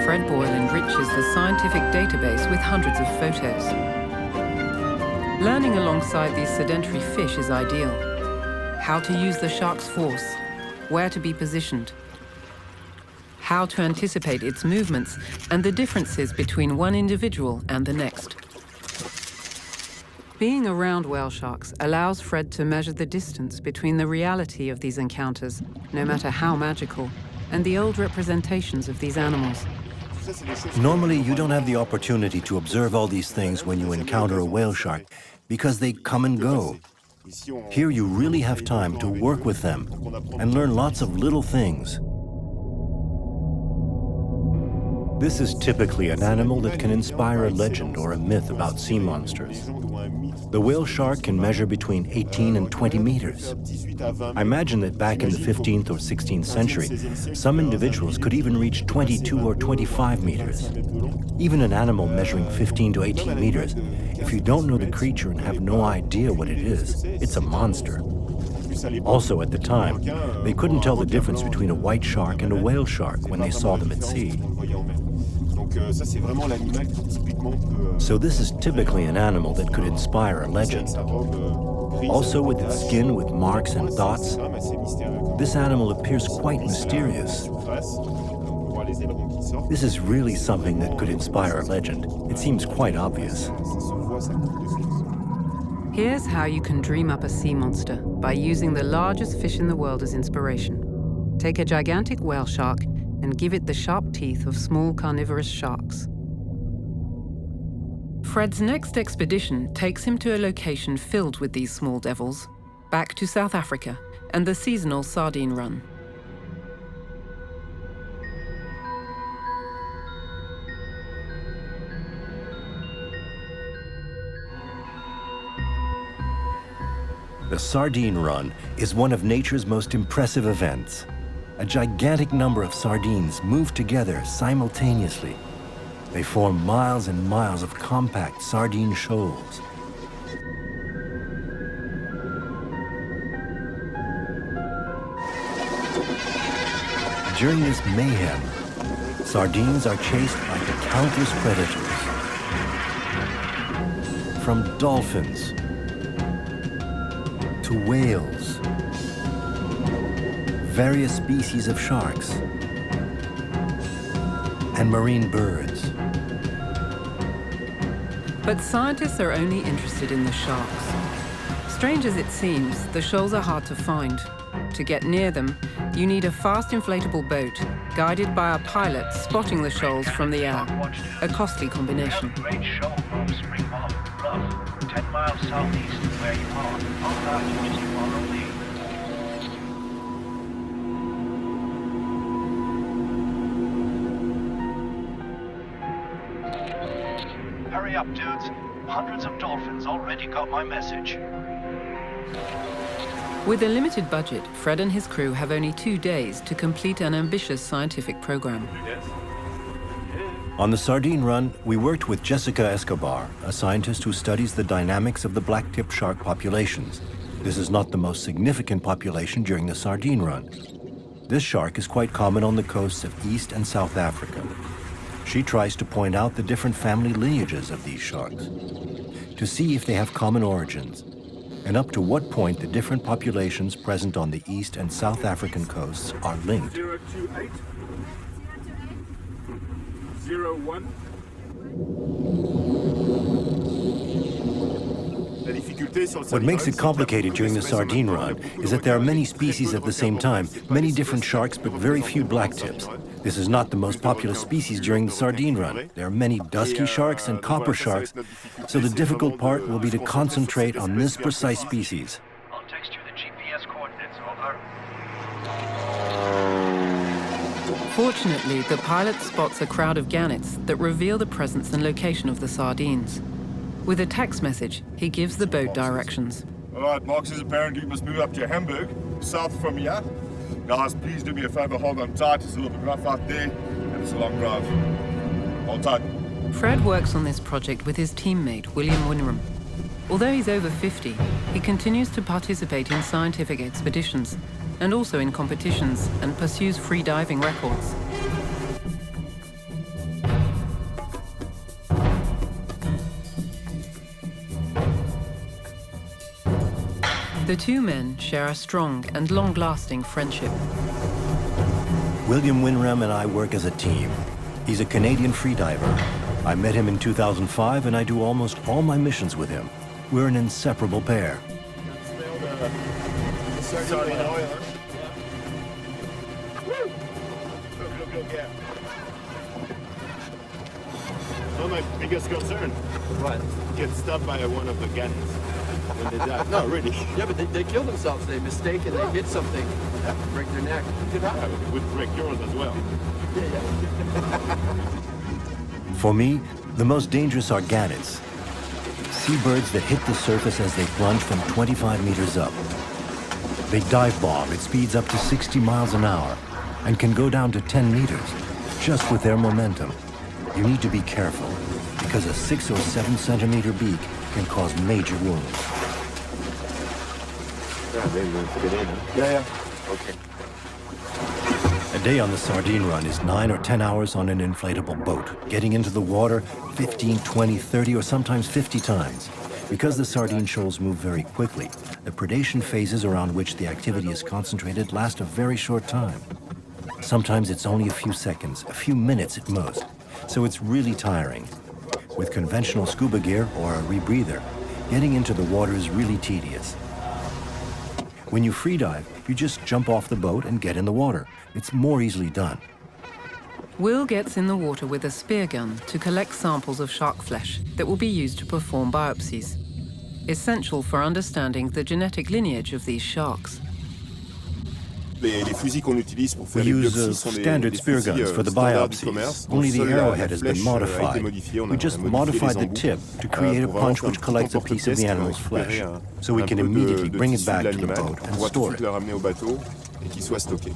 Fred Buyle enriches the scientific database with hundreds of photos. Learning alongside these sedentary fish is ideal. How to use the shark's force, where to be positioned, how to anticipate its movements, and the differences between one individual and the next. Being around whale sharks allows Fred to measure the distance between the reality of these encounters, no matter how magical, and the old representations of these animals.
Normally, you don't have the opportunity to observe all these things when you encounter a whale shark, because they come and go. Here you really have time to work with them and learn lots of little things. This is typically an animal that can inspire a legend or a myth about sea monsters. The whale shark can measure between 18 and 20 meters. I imagine that back in the 15th or 16th century, some individuals could even reach 22 or 25 meters. Even an animal measuring 15 to 18 meters, if you don't know the creature and have no idea what it is, it's a monster. Also, at the time, they couldn't tell the difference between a white shark and a whale shark when they saw them at sea. So this is typically an animal that could inspire a legend. Also, with its skin with marks and dots, this animal appears quite mysterious. This is really something that could inspire a legend. It seems quite obvious.
Here's how you can dream up a sea monster by using the largest fish in the world as inspiration. Take a gigantic whale shark and give it the sharp teeth of small carnivorous sharks. Fred's next expedition takes him to a location filled with these small devils, back to South Africa and the seasonal sardine run.
The sardine run is one of nature's most impressive events. A gigantic number of sardines move together simultaneously. They form miles and miles of compact sardine shoals. During this mayhem, sardines are chased by countless predators. From dolphins to whales, various species of sharks, and marine birds.
But scientists are only interested in the sharks. Strange as it seems, the shoals are hard to find. To get near them, you need a fast inflatable boat, guided by a pilot spotting the shoals from the air. A costly combination.
Great shoal from Spring Mountain Bluff, 10 miles southeast of where you are. On that, you just follow me. Hurry up, dudes. Hundreds of dolphins already got my message.
With a limited budget, Fred and his crew have only 2 days to complete an ambitious scientific program.
On the sardine run, we worked with Jessica Escobar, a scientist who studies the dynamics of the black-tip shark populations. This is not the most significant population during the sardine run. This shark is quite common on the coasts of East and South Africa. She tries to point out the different family lineages of these sharks, to see if they have common origins, and up to what point the different populations present on the East and South African coasts are linked.
028 01.
What makes it complicated during the sardine run is that there are many species at the same time, many different sharks, but very few blacktips. This is not the most populous species during the sardine run. There are many dusky sharks and copper sharks, so the difficult part will be to concentrate on this precise species.
I'll text you the GPS coordinates, over.
Fortunately, the pilot spots a crowd of gannets that reveal the presence and location of the sardines. With a text message, he gives the boat directions.
All right, boxes apparently must move up to Hamburg, south from here. Guys, please do me a favor, hold on tight. It's a little bit rough out there, and it's a long drive. Hold tight.
Fred works on this project with his teammate, William Winram. Although he's over 50, he continues to participate in scientific expeditions, and also in competitions, and pursues free diving records. The two men share a strong and long-lasting friendship.
William Winram and I work as a team. He's a Canadian freediver. I met him in 2005 and I do almost all my missions with him. We're an inseparable pair.
Sardine oil, huh? Look, yeah. Not my biggest concern.
What?
Get stuck by one of the gannets when they die. No, really.
Yeah, but they kill themselves. They mistake and they hit something, break their neck.
It would break yours as well.
Yeah.
For me, the most dangerous are gannets, seabirds that hit the surface as they plunge from 25 meters up. They dive bomb at speeds up to 60 miles an hour and can go down to 10 meters just with their momentum. You need to be careful because a 6 or 7 centimeter beak can cause major wounds.
Yeah. Okay.
A day on the sardine run is 9 or 10 hours on an inflatable boat, getting into the water 15, 20, 30, or sometimes 50 times. Because the sardine shoals move very quickly, the predation phases around which the activity is concentrated last a very short time. Sometimes it's only a few seconds, a few minutes at most, so it's really tiring. With conventional scuba gear or a rebreather, getting into the water is really tedious. When you freedive, you just jump off the boat and get in the water. It's more easily done.
Will gets in the water with a spear gun to collect samples of shark flesh that will be used to perform biopsies, essential for understanding the genetic lineage of these sharks.
Les fusils qu'on utilise pour faire
We
les
use
biopsies sont
standard spear guns for the biopsies. Only the arrowhead has been modified. We just modified the tip to create a punch which collects a piece of the animal's flesh, so we can immediately bring it back to the boat and store it.
le ramener au bateau et qu'il soit stocké.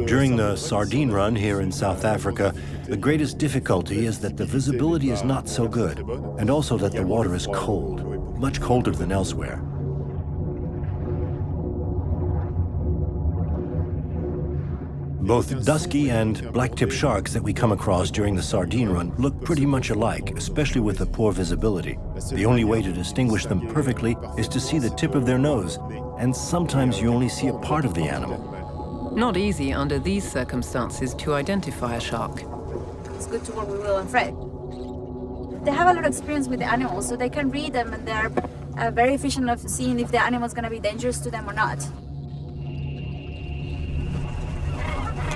During the sardine run here in South Africa, the greatest difficulty is that the visibility is not so good, and also that the water is cold, much colder than elsewhere. Both dusky and black-tip sharks that we come across during the sardine run look pretty much alike, especially with the poor visibility. The only way to distinguish them perfectly is to see the tip of their nose, and sometimes you only see a part of the animal.
Not easy under these circumstances to identify a shark.
It's good to work with Will and Fred. They have a lot of experience with the animals, so they can read them, and they're very efficient of seeing if the animal's going to be dangerous to them or not.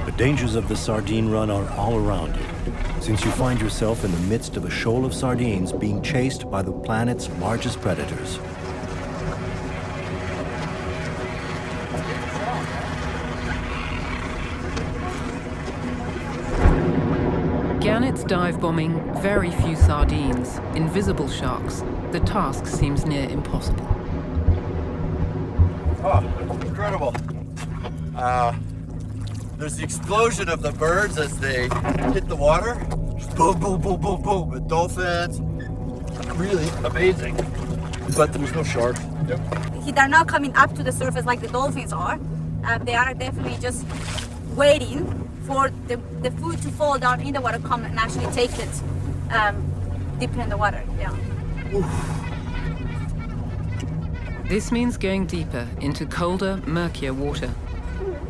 The dangers of the sardine run are all around you, since you find yourself in the midst of a shoal of sardines being chased by the planet's largest predators.
Gannets dive bombing very few sardines, invisible sharks. The task seems near impossible.
Oh, incredible. There's the explosion of the birds as they hit the water. Just boom, boom, boom, boom, boom. The dolphins, really amazing. But there was no shark. Yep.
They're not coming up to the surface like the dolphins are. They are definitely just waiting for the food to fall down in the water, come and actually take it deeper in the water. Yeah.
Oof.
This means going deeper into colder, murkier water.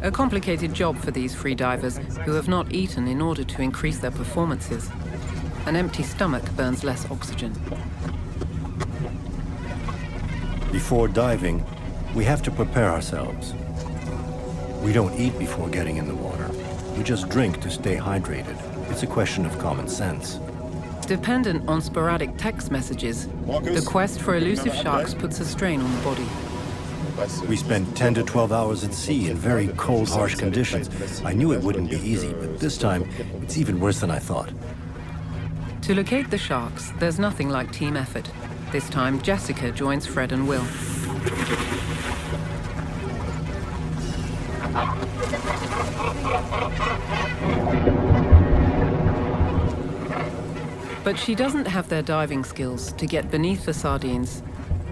A complicated job for these free divers who have not eaten in order to increase their performances. An empty stomach burns less oxygen.
Before diving, we have to prepare ourselves. We don't eat before getting in the water. We just drink to stay hydrated. It's a question of common sense.
Dependent on sporadic text messages, the quest for elusive sharks puts a strain on the body.
We spent 10 to 12 hours at sea in very cold, harsh conditions. I knew it wouldn't be easy, but this time, it's even worse than I thought.
To locate the sharks, there's nothing like team effort. This time, Jessica joins Fred and Will. But she doesn't have their diving skills to get beneath the sardines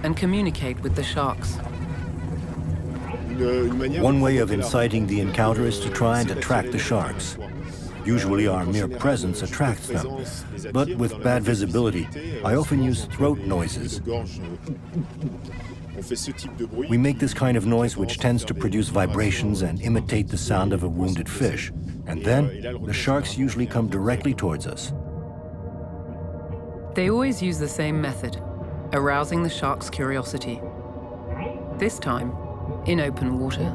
and communicate with the sharks.
One way of inciting the encounter is to try and attract the sharks. Usually our mere presence attracts them, but with bad visibility, I often use throat noises. We make this kind of noise which tends to produce vibrations and imitate the sound of a wounded fish, and then the sharks usually come directly towards us.
They always use the same method, arousing the shark's curiosity. This time, in open water.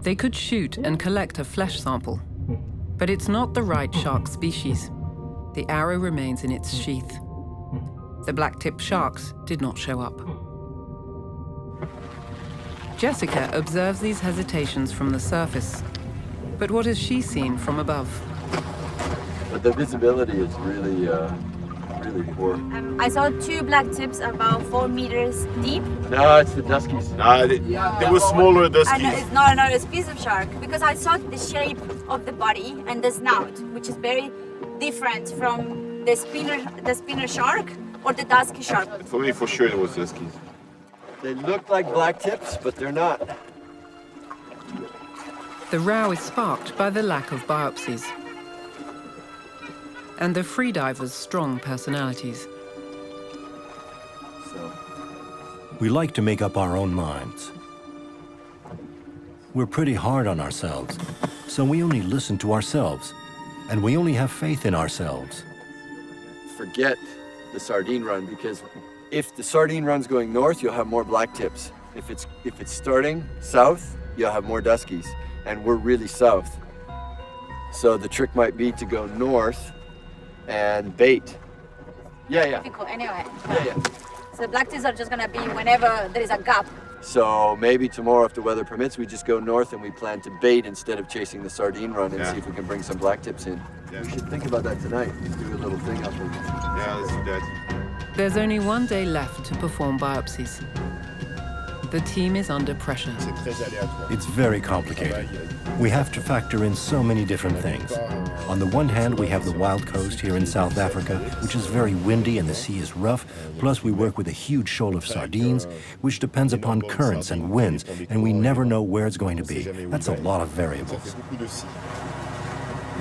They could shoot and collect a flesh sample, but it's not the right shark species. The arrow remains in its sheath. The black-tipped sharks did not show up. Jessica observes these hesitations from the surface, but what has she seen from above?
But the visibility is really, really poor.
I saw 2 black tips about 4 meters deep.
No, it's the duskies.
No, they were smaller
And
duskies.
it's not a species of shark because I saw the shape of the body and the snout, which is very different from the spinner shark or the dusky shark.
For me, for sure, it was duskies.
They look like black tips, but they're not.
The row is sparked by the lack of biopsies and the freedivers' strong personalities.
We like to make up our own minds. We're pretty hard on ourselves, so we only listen to ourselves, and we only have faith in ourselves.
Forget the sardine run, because if the sardine run's going north, you'll have more black tips. If it's starting south, you'll have more duskies, and we're really south. So the trick might be to go north and bait. Yeah.
Difficult anyway.
Yeah.
So the black tips are just gonna be whenever there is a gap.
So maybe tomorrow, if the weather permits, we just go north and we plan to bait instead of chasing the sardine run and see if we can bring some black tips in. Yeah. We should think about that tonight. Do a little thing up and...
Yeah, let's do that.
There's only 1 day left to perform biopsies. The team is under pressure.
It's very complicated. We have to factor in so many different things. On the one hand, we have the wild coast here in South Africa, which is very windy and the sea is rough. Plus, we work with a huge shoal of sardines, which depends upon currents and winds, and we never know where it's going to be. That's a lot of variables.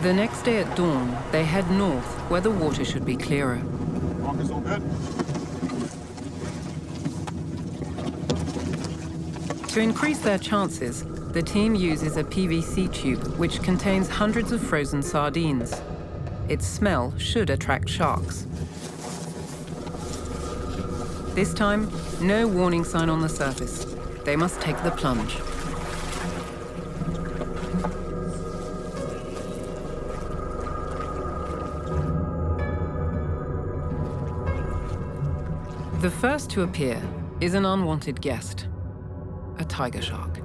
The next day at dawn, they head north, where the water should be clearer.
Marcus, all good?
To increase their chances, the team uses a PVC tube which contains hundreds of frozen sardines. Its smell should attract sharks. This time, no warning sign on the surface. They must take the plunge. The first to appear is an unwanted guest. A tiger shark.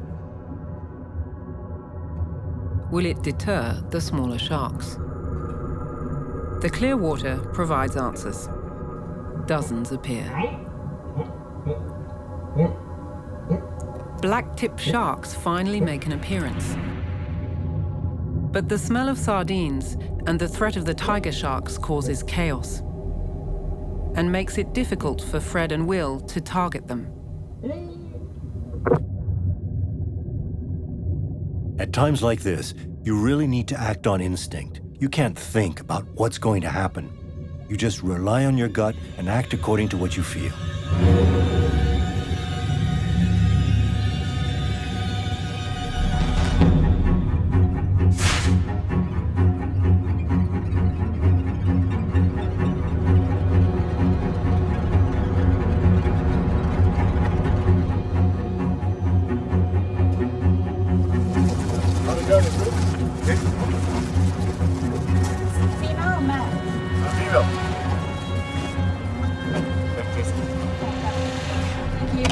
Will it deter the smaller sharks? The clear water provides answers. Dozens appear. Black-tipped sharks finally make an appearance. But the smell of sardines and the threat of the tiger sharks causes chaos and makes it difficult for Fred and Will to target them.
At times like this, you really need to act on instinct. You can't think about what's going to happen. You just rely on your gut and act according to what you feel.
Female or male?
Female.
Thank you.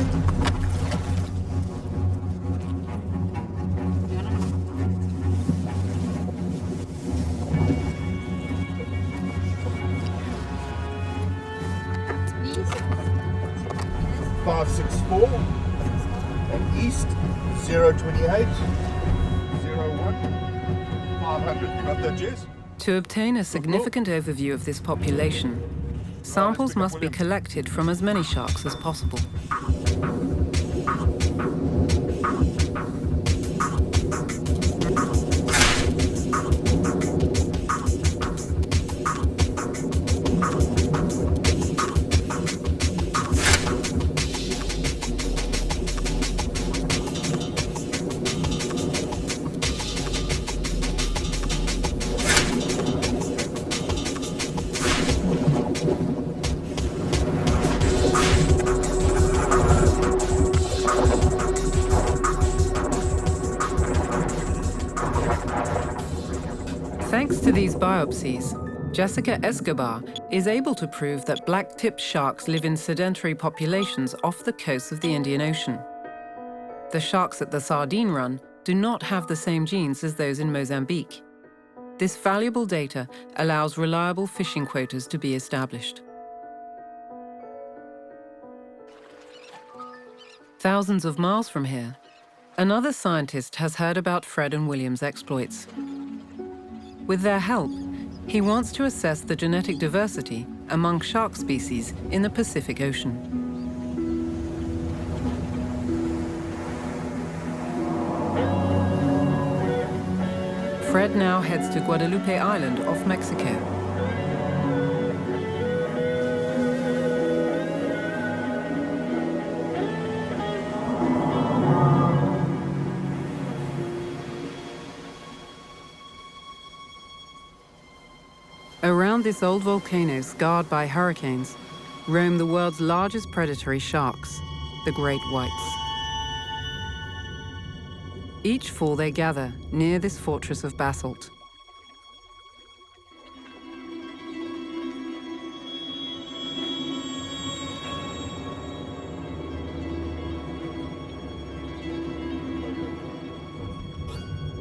Please.
564 and east 028 01 500. You got that, Jess?
To obtain a significant overview of this population, samples must be collected from as many sharks as possible. Thanks to these biopsies, Jessica Escobar is able to prove that black-tipped sharks live in sedentary populations off the coast of the Indian Ocean. The sharks at the Sardine Run do not have the same genes as those in Mozambique. This valuable data allows reliable fishing quotas to be established. Thousands of miles from here, another scientist has heard about Fred and William's exploits. With their help, he wants to assess the genetic diversity among shark species in the Pacific Ocean. Fred now heads to Guadalupe Island off Mexico. Around this old volcano scarred by hurricanes, roam the world's largest predatory sharks, the great whites. Each fall they gather near this fortress of basalt.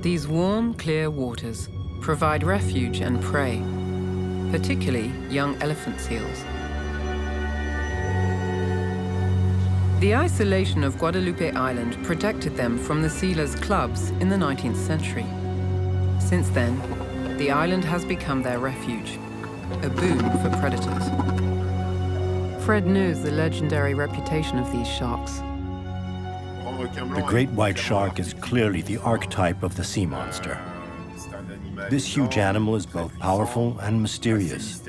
These warm, clear waters provide refuge and prey, particularly young elephant seals. The isolation of Guadalupe Island protected them from the sealers' clubs in the 19th century. Since then, the island has become their refuge, a boon for predators. Fred knows the legendary reputation of these sharks.
The great white shark is clearly the archetype of the sea monster. This huge animal is both powerful and mysterious.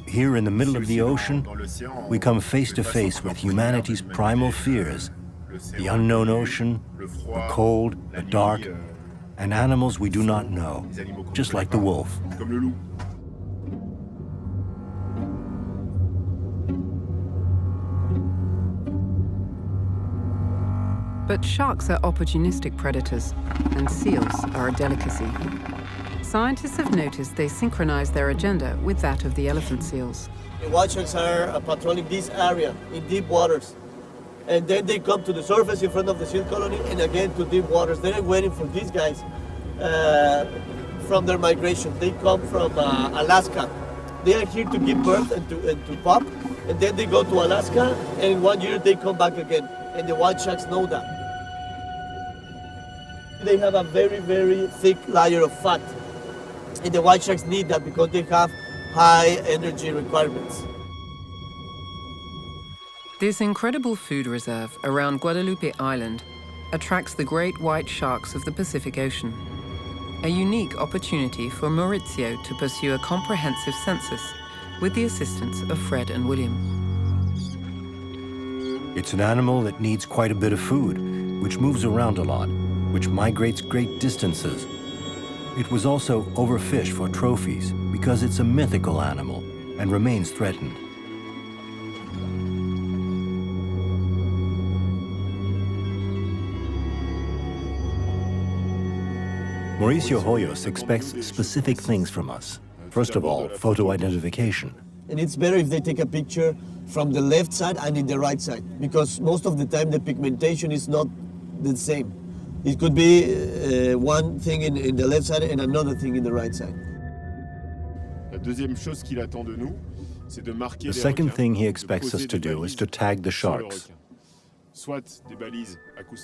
Here in the middle of the ocean, we come face to face with humanity's primal fears, the unknown ocean, the cold, the dark, and animals we do not know, just like the wolf.
But sharks are opportunistic predators, and seals are a delicacy. Scientists have noticed they synchronize their agenda with that of the elephant seals.
The white sharks are patrolling this area in deep waters. And then they come to the surface in front of the seal colony and again to deep waters. They're waiting for these guys from their migration. They come from Alaska. They are here to give birth and to pop. And then they go to Alaska and in 1 year they come back again. And the white sharks know that. They have a very, very thick layer of fat. And the white sharks need that because they have high energy requirements.
This incredible food reserve around Guadalupe Island attracts the great white sharks of the Pacific Ocean, a unique opportunity for Maurizio to pursue a comprehensive census with the assistance of Fred and William.
It's an animal that needs quite a bit of food, which moves around a lot, which migrates great distances. It was also overfished for trophies because it's a mythical animal and remains threatened. Mauricio Hoyos expects specific things from us. First of all, photo identification.
And it's better if they take a picture from the left side and in the right side, because most of the time the pigmentation is not the same. It could be one thing in the left side and another thing in the right side.
The second thing he expects us to do is to tag the sharks,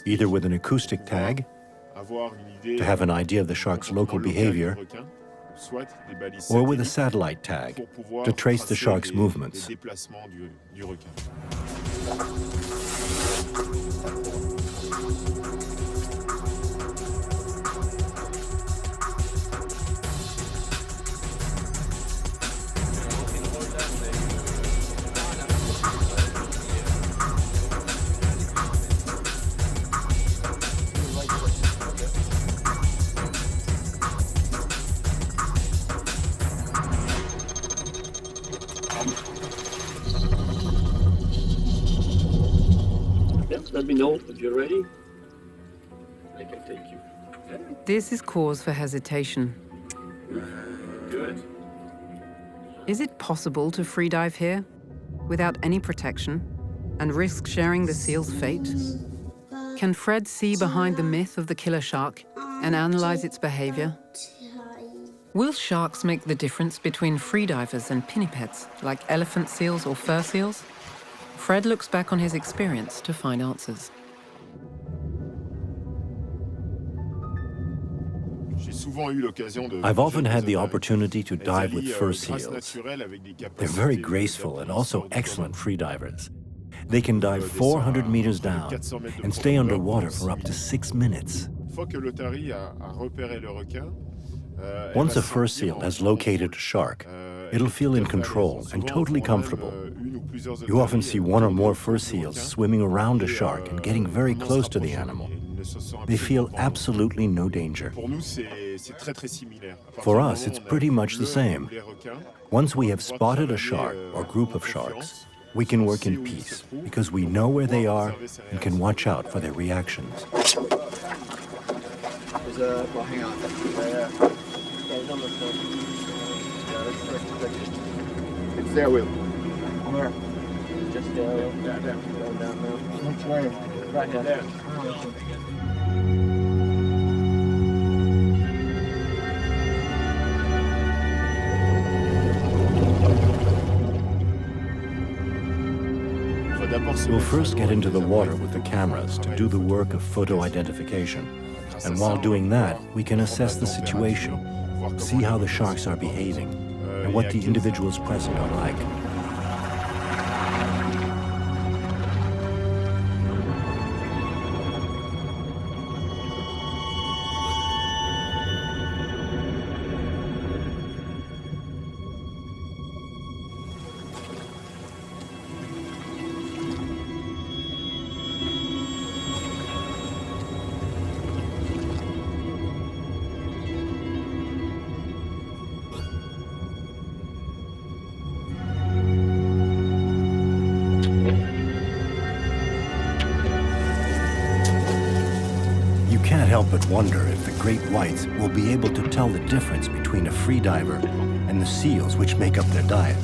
either with an acoustic tag, to have an idea of the shark's local behavior, or with a satellite tag, to trace the shark's movements.
Let me know if you're ready. I can take you.
This is cause for hesitation.
Good.
Is it possible to freedive here without any protection and risk sharing the seal's fate? Can Fred see behind the myth of the killer shark and analyze its behavior? Will sharks make the difference between freedivers and pinnipeds, like elephant seals or fur seals? Fred looks back on his experience to find answers.
I've often had the opportunity to dive with fur seals. They're very graceful and also excellent freedivers. They can dive 400 meters down and stay underwater for up to 6 minutes. Once a fur seal has located a shark, it'll feel in control and totally comfortable. You often see one or more fur seals swimming around a shark and getting very close to the animal. They feel absolutely no danger. For us, it's pretty much the same. Once we have spotted a shark or group of sharks, we can work in peace because we know where they are and can watch out for their reactions.
Well, hang on. It's there, Will.
Where? Just down there. Which way? Right here. There.
We'll first get into the water with the cameras to do the work of photo identification. And while doing that, we can assess the situation, see how the sharks are behaving, and what the individuals present are like. Can't help but wonder if the great whites will be able to tell the difference between a freediver and the seals which make up their diet.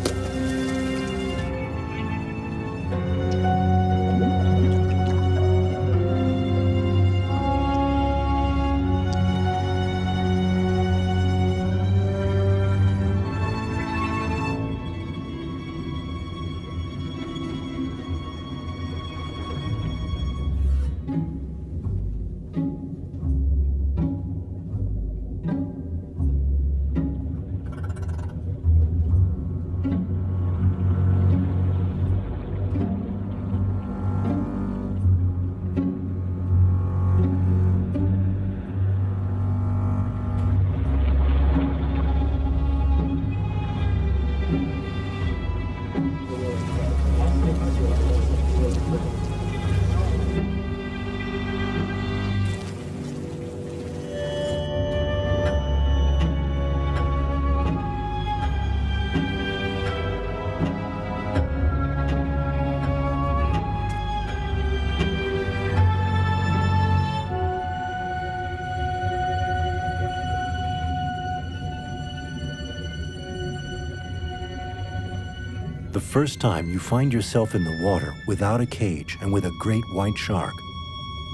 The first time you find yourself in the water without a cage and with a great white shark,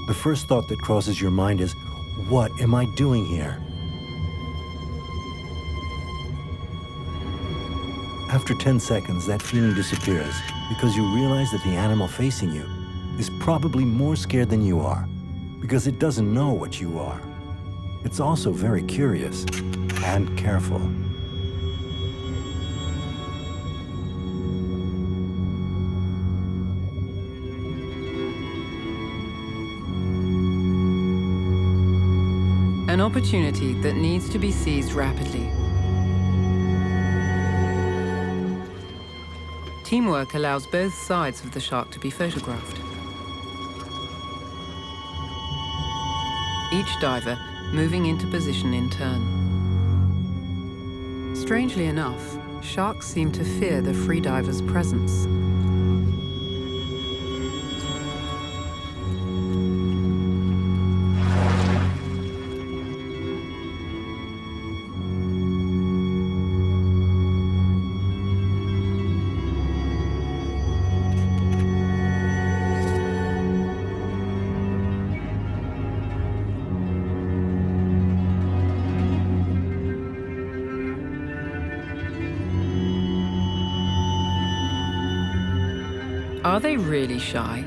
the first thought that crosses your mind is, what am I doing here? After 10 seconds, that feeling disappears because you realize that the animal facing you is probably more scared than you are because it doesn't know what you are. It's also very curious and careful.
An opportunity that needs to be seized rapidly. Teamwork allows both sides of the shark to be photographed. Each diver moving into position in turn. Strangely enough, sharks seem to fear the freediver's presence. Are they really shy?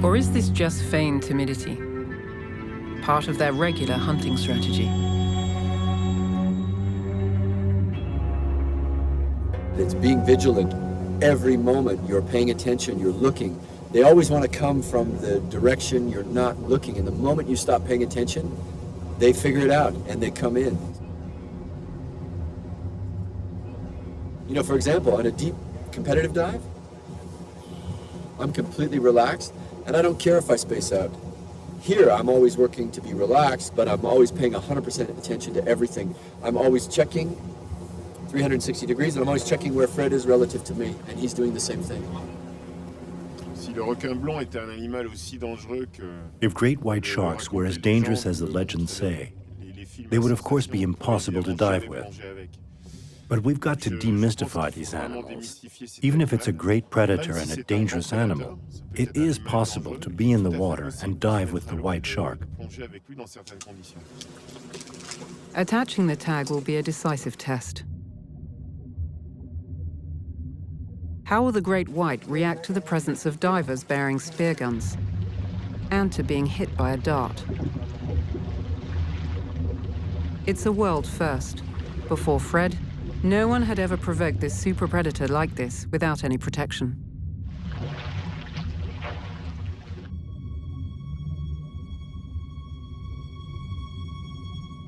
Or is this just feigned timidity, part of their regular hunting strategy?
It's being vigilant. Every moment you're paying attention, you're looking. They always want to come from the direction you're not looking. And the moment you stop paying attention, they figure it out and they come in. You know, for example, on a deep competitive dive, I'm completely relaxed and I don't care if I space out. Here, I'm always working to be relaxed, but I'm always paying 100% attention to everything. I'm always checking 360 degrees, and I'm always checking where Fred is relative to me, and he's doing the same thing.
If great white sharks were as dangerous as the legends say, they would of course be impossible to dive with. But we've got to demystify these animals. Even if it's a great predator and a dangerous animal, it is possible to be in the water and dive with the white shark.
Attaching the tag will be a decisive test. How will the great white react to the presence of divers bearing spear guns and to being hit by a dart? It's a world first. Before Fred, no one had ever provoked this super predator like this without any protection.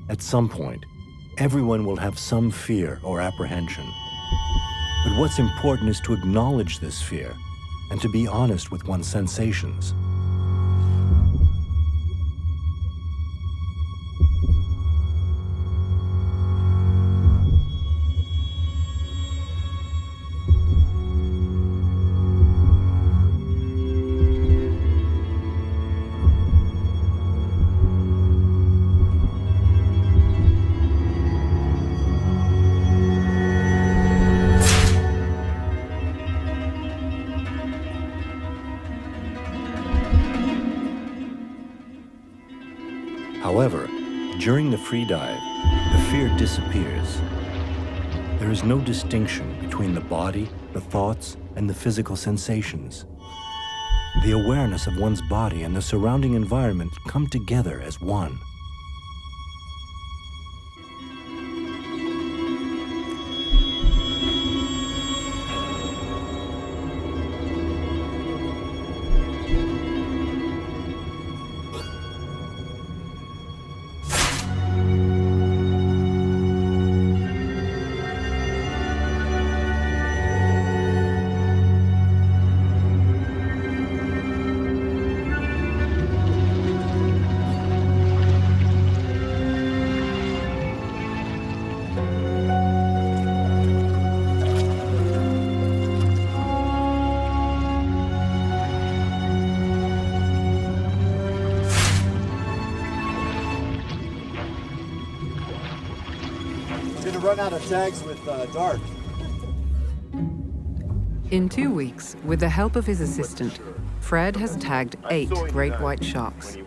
At some point, everyone will have some fear or apprehension. But what's important is to acknowledge this fear and to be honest with one's sensations. However, during the free dive, the fear disappears. There is no distinction between the body, the thoughts, and the physical sensations. The awareness of one's body and the surrounding environment come together as one.
Run out of tags with dart.
In 2 weeks, with the help of his assistant, Fred has tagged 8 great white sharks.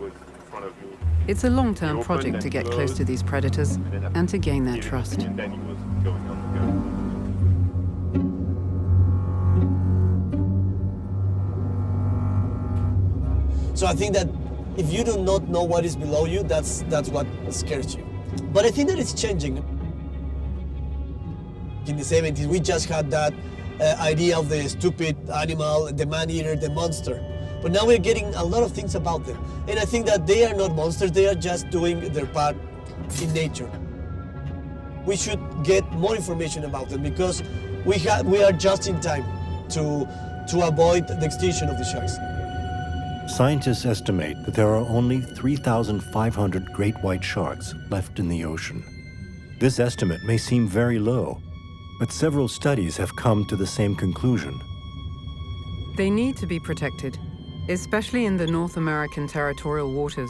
It's a long-term project to get close to these predators and to gain their trust.
So I think that if you do not know what is below you, that's what scares you. But I think that it's changing. In the 70s, we just had that idea of the stupid animal, the man-eater, the monster. But now we're getting a lot of things about them. And I think that they are not monsters, they are just doing their part in nature. We should get more information about them because we are just in time to avoid the extinction of the sharks.
Scientists estimate that there are only 3,500 great white sharks left in the ocean. This estimate may seem very low, but several studies have come to the same conclusion.
They need to be protected, especially in the North American territorial waters.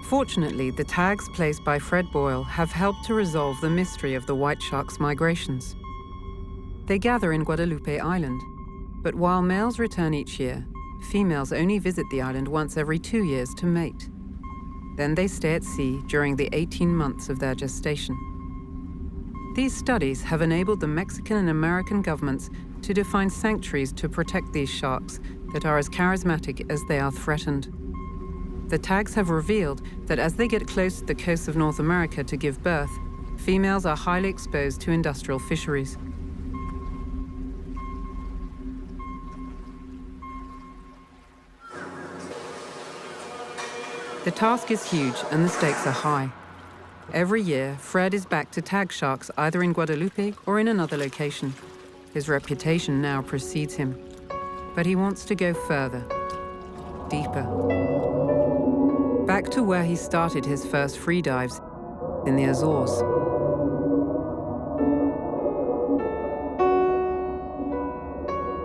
Fortunately, the tags placed by Fred Buyle have helped to resolve the mystery of the white shark's migrations. They gather in Guadalupe Island, but while males return each year, females only visit the island once every 2 years to mate. Then they stay at sea during the 18 months of their gestation. These studies have enabled the Mexican and American governments to define sanctuaries to protect these sharks that are as charismatic as they are threatened. The tags have revealed that as they get close to the coasts of North America to give birth, females are highly exposed to industrial fisheries. The task is huge and the stakes are high. Every year, Fred is back to tag sharks either in Guadalupe or in another location. His reputation now precedes him. But he wants to go further, deeper. Back to where he started his first free dives, in the Azores.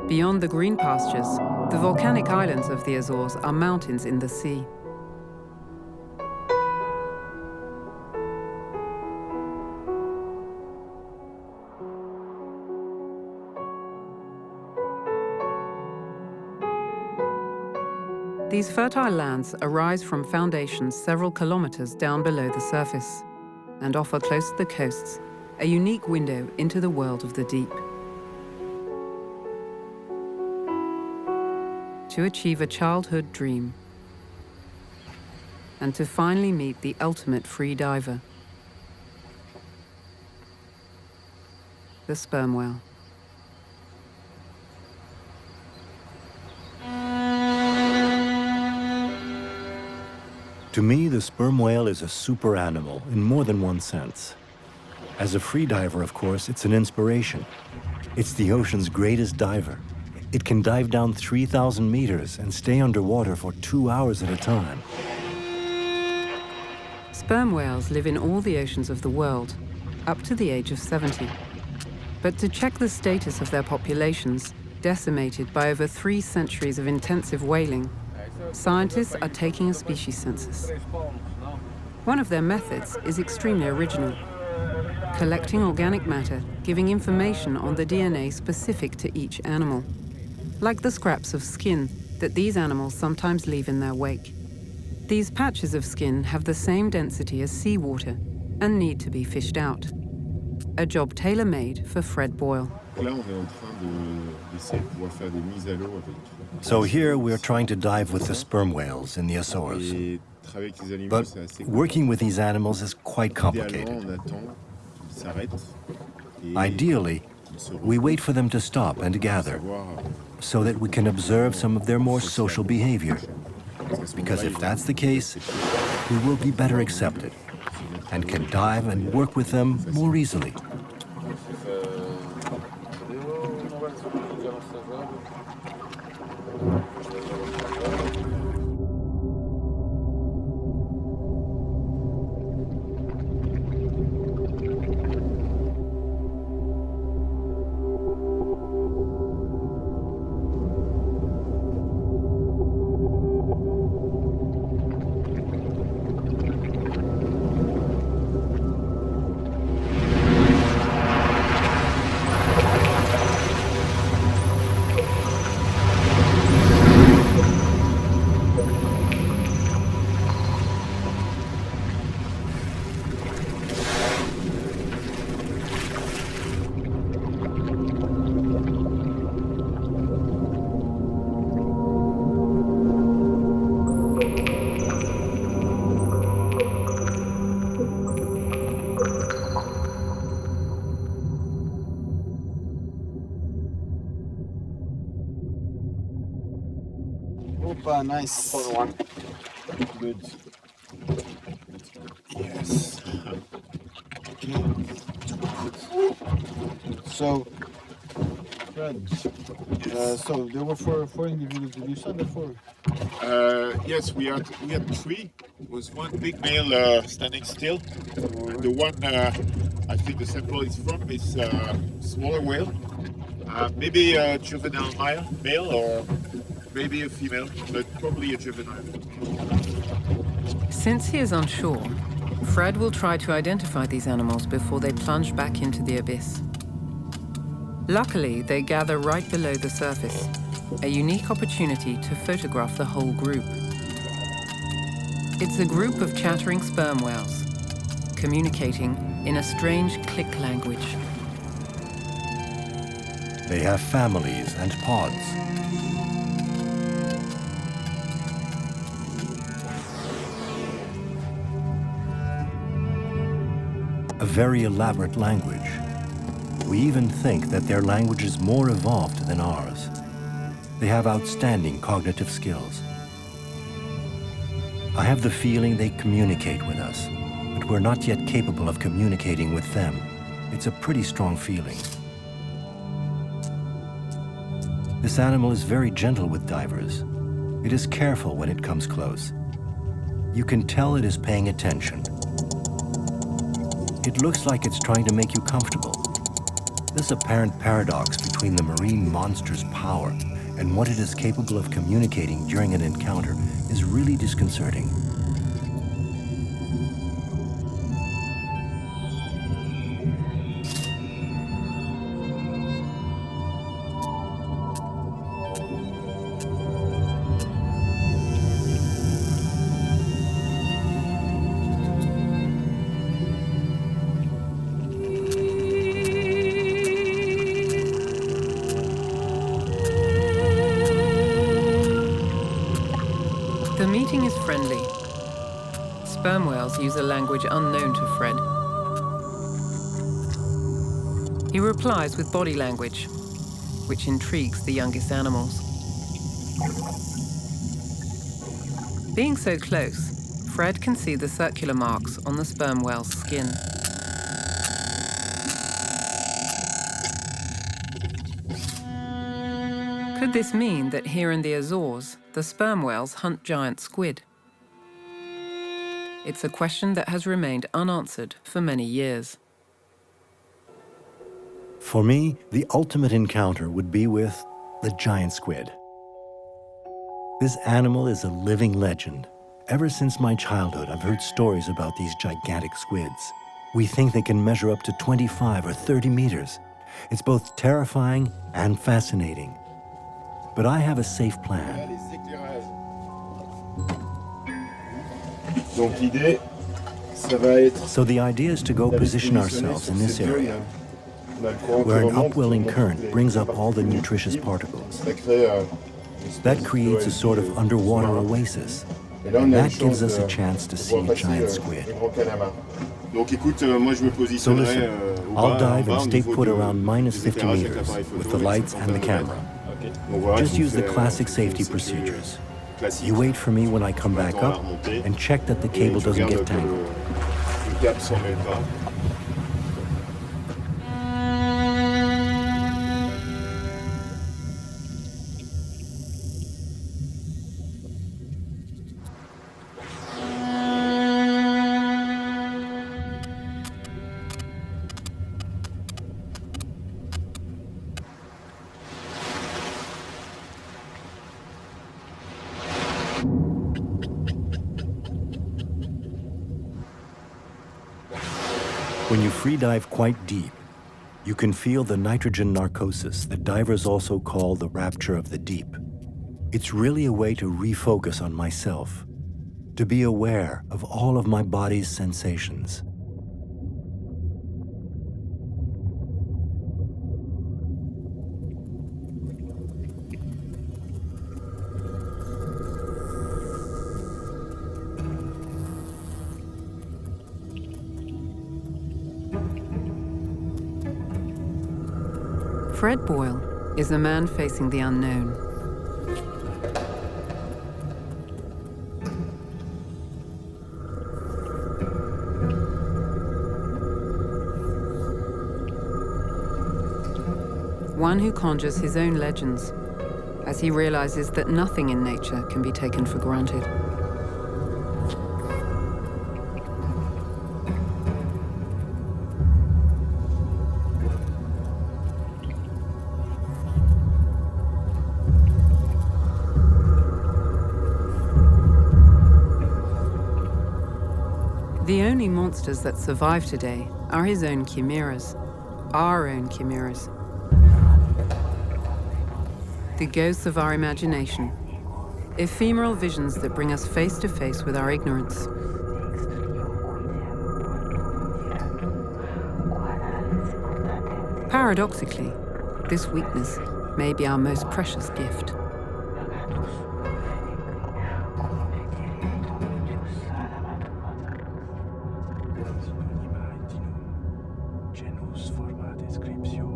Beyond the green pastures, the volcanic islands of the Azores are mountains in the sea. These fertile lands arise from foundations several kilometers down below the surface and offer close to the coasts a unique window into the world of the deep. To achieve a childhood dream and to finally meet the ultimate free diver, the sperm whale.
To me, the sperm whale is a super animal in more than one sense. As a free diver, of course, it's an inspiration. It's the ocean's greatest diver. It can dive down 3,000 meters and stay underwater for 2 hours at a time.
Sperm whales live in all the oceans of the world, up to the age of 70. But to check the status of their populations, decimated by over 3 centuries of intensive whaling, scientists are taking a species census. One of their methods is extremely original, collecting organic matter, giving information on the DNA specific to each animal, like the scraps of skin that these animals sometimes leave in their wake. These patches of skin have the same density as seawater and need to be fished out. A job tailor-made for Fred Buyle.
So here we're trying to dive with the sperm whales in the Azores. But working with these animals is quite complicated. Ideally, we wait for them to stop and gather so that we can observe some of their more social behavior. Because if that's the case, we will be better accepted and can dive and work with them more easily.
Opa, nice.
One.
Good. Yes. Okay. So, Fred, so there were four individuals. Did you saw the 4?
Yes, we had 3. There was one big male standing still. And the one I think the sample is from is smaller whale. Maybe a juvenile male or maybe a female, but probably a juvenile.
Since he is unsure, Fred will try to identify these animals before they plunge back into the abyss. Luckily, they gather right below the surface, a unique opportunity to photograph the whole group. It's a group of chattering sperm whales, communicating in a strange click language.
They have families and pods. A very elaborate language. We even think that their language is more evolved than ours. They have outstanding cognitive skills. I have the feeling they communicate with us, but we're not yet capable of communicating with them. It's a pretty strong feeling. This animal is very gentle with divers. It is careful when it comes close. You can tell it is paying attention. It looks like it's trying to make you comfortable. This apparent paradox between the marine monster's power and what it is capable of communicating during an encounter is really disconcerting.
The meeting is friendly. Sperm whales use a language unknown to Fred. He replies with body language, which intrigues the youngest animals. Being so close, Fred can see the circular marks on the sperm whale's skin. Could this mean that here in the Azores, the sperm whales hunt giant squid? It's a question that has remained unanswered for many years.
For me, the ultimate encounter would be with the giant squid. This animal is a living legend. Ever since my childhood, I've heard stories about these gigantic squids. We think they can measure up to 25 or 30 meters. It's both terrifying and fascinating. But I have a safe plan. So the idea is to go position ourselves in this area, where an upwelling current brings up all the nutritious particles. That creates a sort of underwater oasis, and that gives us a chance to see a giant squid. So listen, I'll dive and stay put around minus 50 meters with the lights and the camera. Just use the classic safety procedures. You wait for me when I come back up and check that the cable doesn't get tangled. When you free dive quite deep, you can feel the nitrogen narcosis that divers also call the rapture of the deep. It's really a way to refocus on myself, to be aware of all of my body's sensations.
Fred Buyle is a man facing the unknown. One who conjures his own legends, as he realizes that nothing in nature can be taken for granted. The only monsters that survive today are his own chimeras, our own chimeras. The ghosts of our imagination, ephemeral visions that bring us face to face with our ignorance. Paradoxically, this weakness may be our most precious gift.
Description